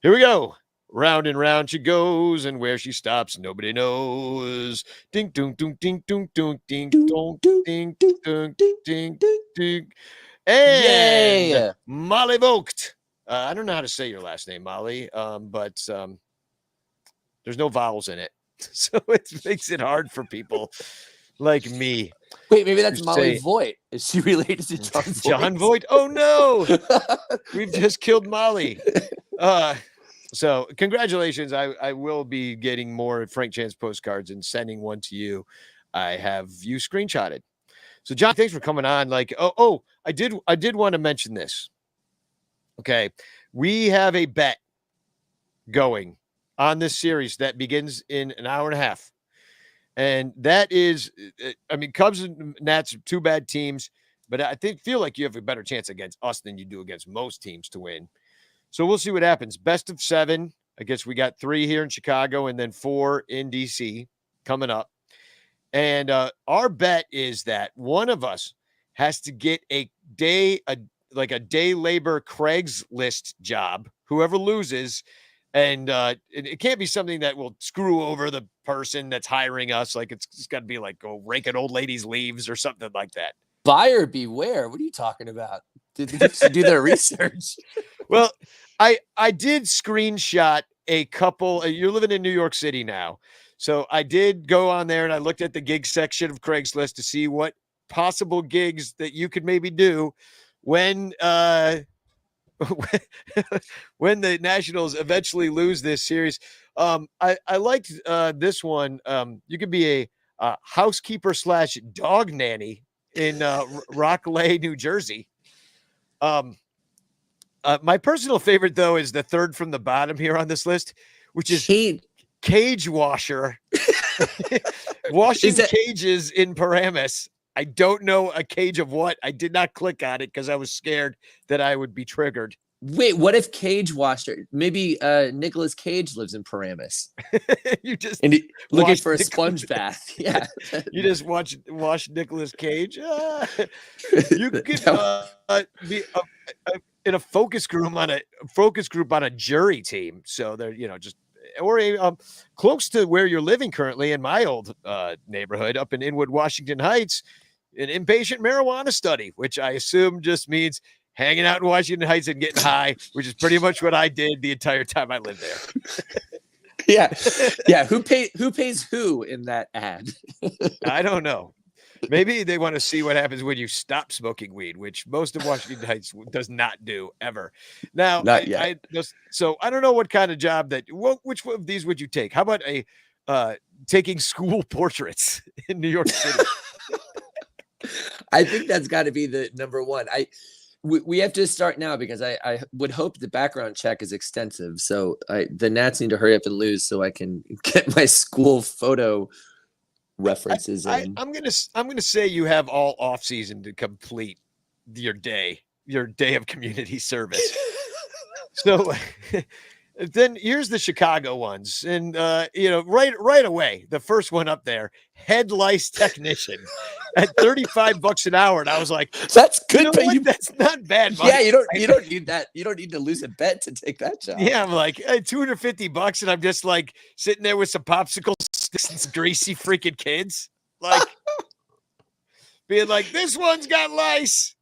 Speaker 3: Here we go. Round and round she goes, and where she stops, nobody knows. Ding, dong, ding, ding, dong, dong, ding, dong, ding, dong, ding, ding. And
Speaker 4: Yay!
Speaker 3: Molly Vogt. I don't know how to say your last name, Molly, but there's no vowels in it. So it makes it hard for people like me.
Speaker 4: Wait, maybe that's Molly Voigt. Is she related to John Voigt?
Speaker 3: John Voigt? Oh, no. We've just killed Molly. So congratulations. I will be getting more Frank Chance postcards and sending one to you. I have you screenshotted. So John, thanks for coming on. Like, I did want to mention this. Okay. We have a bet going on this series that begins in an hour and a half. And that is, I mean, Cubs and Nats are two bad teams, but I feel like you have a better chance against us than you do against most teams to win. So we'll see what happens. Best of 7. I guess we got 3 here in Chicago and then 4 in DC coming up. And our bet is that one of us has to get a day labor Craigslist job, whoever loses. And it can't be something that will screw over the person that's hiring us. Like it's got to be like go rake an old lady's leaves or something like that.
Speaker 4: Buyer beware. What are you talking about? Did they do their research?
Speaker 3: Well, I did screenshot a couple. You're living in New York City now. So I did go on there and I looked at the gig section of Craigslist to see what possible gigs that you could maybe do when when the Nationals eventually lose this series. I liked this one. You could be a housekeeper / dog nanny in Rockaway, New Jersey. My personal favorite, though, is the third from the bottom here on this list, which is cage washer. Washing cages in Paramus. I don't know a cage of what. I did not click on it because I was scared that I would be triggered.
Speaker 4: Wait, what if cage washer? Maybe Nicolas Cage lives in Paramus.
Speaker 3: You just
Speaker 4: looking for a sponge bath. Yeah,
Speaker 3: you just wash Nicolas Cage. You could be in a focus group on a jury team. So they're just or close to where you're living currently in my old neighborhood up in Inwood, Washington Heights, an inpatient marijuana study, which I assume just means hanging out in Washington Heights and getting high, which is pretty much what I did the entire time I lived there.
Speaker 4: Yeah. Who pays who in that ad?
Speaker 3: I don't know. Maybe they want to see what happens when you stop smoking weed, which most of Washington Heights does not do ever. Now,
Speaker 4: Not yet.
Speaker 3: So I don't know what kind of job which one of these would you take? How about taking school portraits in New York City?
Speaker 4: I think that's got to be the number one. We have to start now because I would hope the background check is extensive. So the Nats need to hurry up and lose so I can get my school photo references in.
Speaker 3: I'm gonna say you have all off season to complete your day of community service. So then here's the Chicago ones, and right away the first one up there, head lice technician at $35 an hour, and I was like,
Speaker 4: that's good, but
Speaker 3: that's not bad money.
Speaker 4: Yeah, you don't need that. You don't need to lose a bet to take that job.
Speaker 3: Yeah, I'm like $250, and I'm just like sitting there with some popsicle sticks and some greasy freaking kids, like being like, this one's got lice.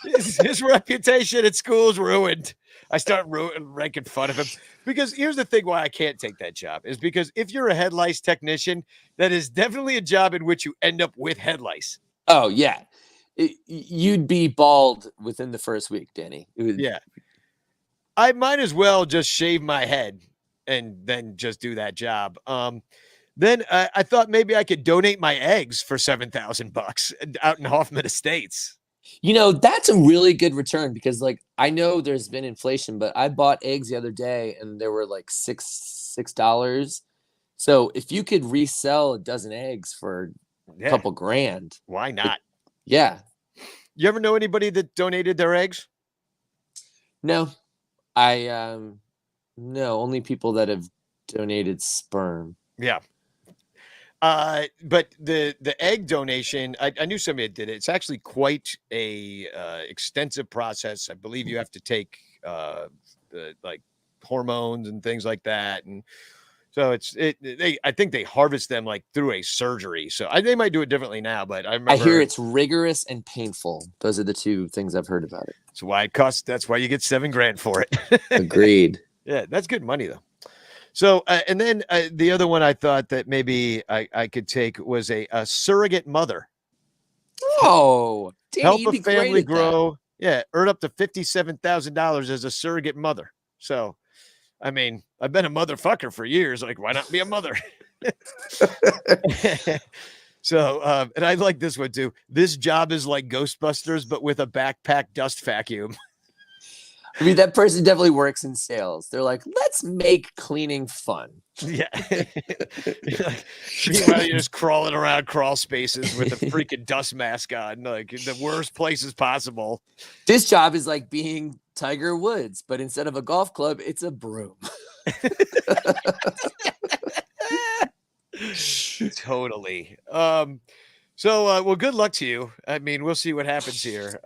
Speaker 3: His reputation at school is ruined. I start ranking fun of him because here's the thing why I can't take that job is because if you're a head lice technician, that is definitely a job in which you end up with head lice.
Speaker 4: Oh, yeah. You'd be bald within the first week, Danny.
Speaker 3: Yeah. I might as well just shave my head and then just do that job. Then I thought maybe I could donate my eggs for $7,000 out in Hoffman Estates.
Speaker 4: That's a really good return because, like, I know there's been inflation, but I bought eggs the other day and they were like $6. So if you could resell a dozen eggs for a couple grand,
Speaker 3: why not?
Speaker 4: Yeah.
Speaker 3: You ever know anybody that donated their eggs?
Speaker 4: No, no, only people that have donated sperm.
Speaker 3: Yeah. But the egg donation, I knew somebody that did it. It's actually quite a extensive process. I believe you have to take like hormones and things like that, and so I think they harvest them like through a surgery. So they might do it differently now, but I
Speaker 4: hear it's rigorous and painful. Those are the two things I've heard about it.
Speaker 3: That's why it costs. That's why you get $7,000 for it.
Speaker 4: Agreed.
Speaker 3: Yeah, that's good money though. So, and then the other one I thought that maybe I could take was a surrogate mother.
Speaker 4: Oh, Danny,
Speaker 3: help a family grow. Yeah, earn up to $57,000 as a surrogate mother. So, I mean, I've been a motherfucker for years. Like, why not be a mother? So, and I like this one too. This job is like Ghostbusters, but with a backpack dust vacuum.
Speaker 4: I mean, that person definitely works in sales. They're like, let's make cleaning fun.
Speaker 3: Yeah. Meanwhile, you're just crawling around crawl spaces with a freaking dust mask on, like in the worst places possible.
Speaker 4: This job is like being Tiger Woods, but instead of a golf club, it's a broom.
Speaker 3: Totally. Well, good luck to you. I mean, we'll see what happens here.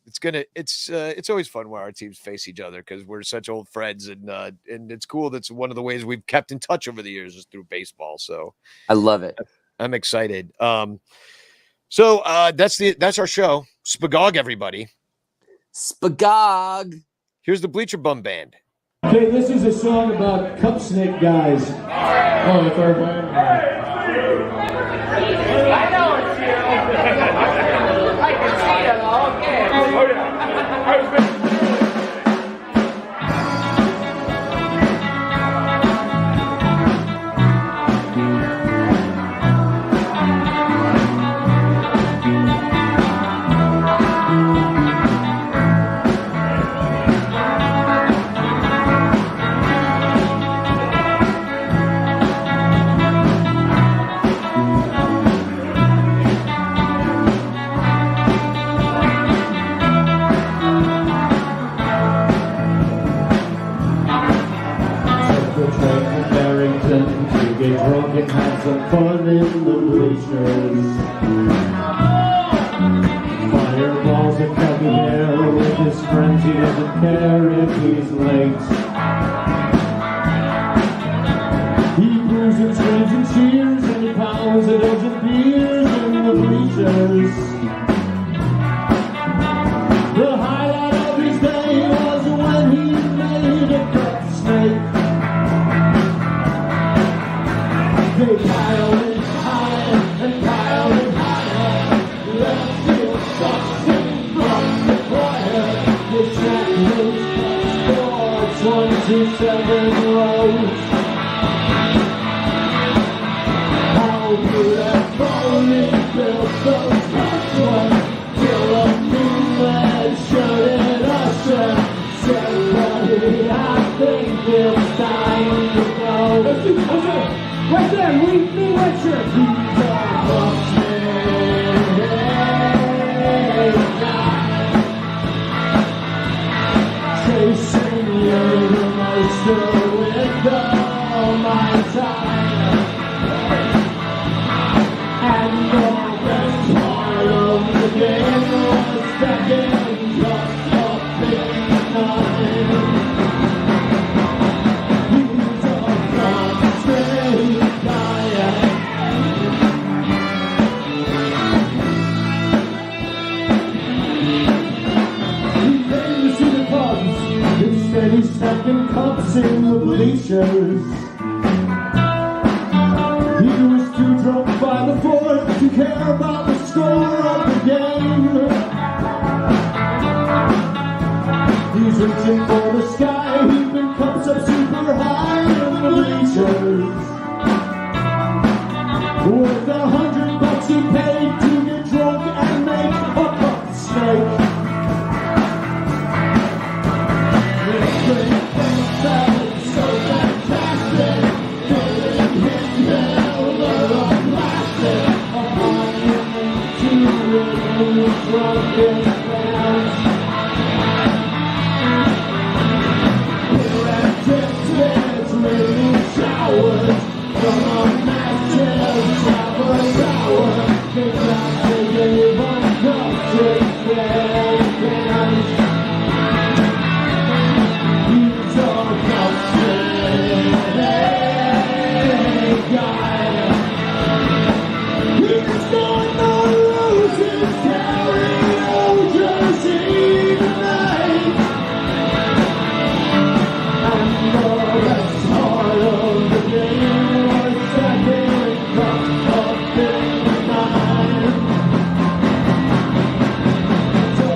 Speaker 3: It's always fun when our teams face each other because we're such old friends, and it's cool. That's one of the ways we've kept in touch over the years is through baseball. So
Speaker 4: I love it.
Speaker 3: I'm excited. So that's our show. Spagog, everybody.
Speaker 4: Spagog.
Speaker 3: Here's the Bleacher Bum Band.
Speaker 1: Okay, this is a song about cup snake guys. Oh, the third one.
Speaker 5: I know it's you. I can see it all. Okay.
Speaker 1: Drunk and have some fun in the bleachers. Fireballs are coming there with his friends. He doesn't care if he's late. He brews and screams and cheers and he pounds a dozen beers in the bleachers. The highlight of his day was when he made a cup snake. They pile and pile and pile and pile. game was back in just a big night. He's a frustrated guy. He came to see the Cubs. Instead he's stacking cups in the bleachers. He was too drunk by the fourth to care about the score of the game. He's reaching for the sky, heaping cups up super high in the bleachers. Worth $100 he paid to get drunk and make a pup steak. This great thing sounds so fantastic. Feeling his never lasted. A monument to the drunken fans. Here at Texas, raining showers from a massive shower tower. They got to give up cupcakes fans. He's a cupcake guy. He's gonna lose his karaoke jersey tonight. And the best part of the game was second cup of midnight. So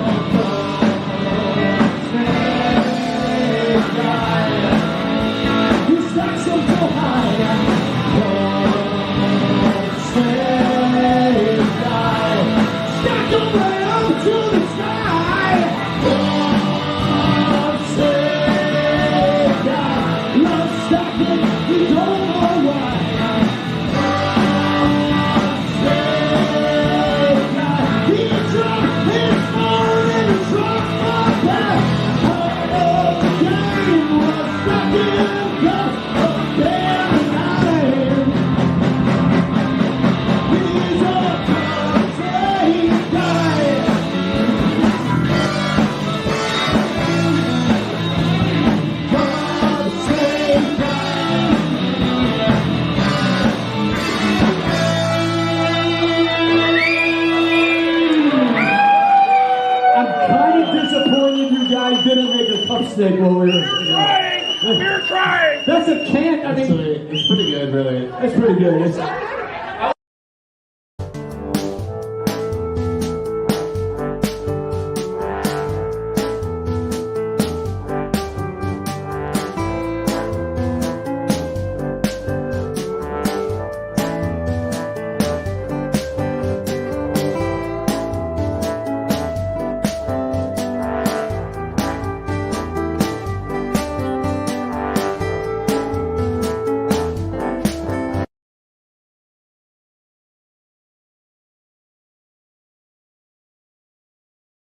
Speaker 1: cupcake guy. He stacks up so high. Cupcake guy. Stack them right up to the sky. Cupcake guy. Love stacking, you don't know why. Cupcake guy. He dropped his phone in the trunk of that. Part of the game was second cup of midnight. He's a cupcake guy. Cupcake guy. I'm kind of disappointed you guys didn't make a cup steak while we were
Speaker 5: Trying! We're trying!
Speaker 1: That's a can. I mean,
Speaker 6: It's pretty good, really.
Speaker 1: it's pretty good. It's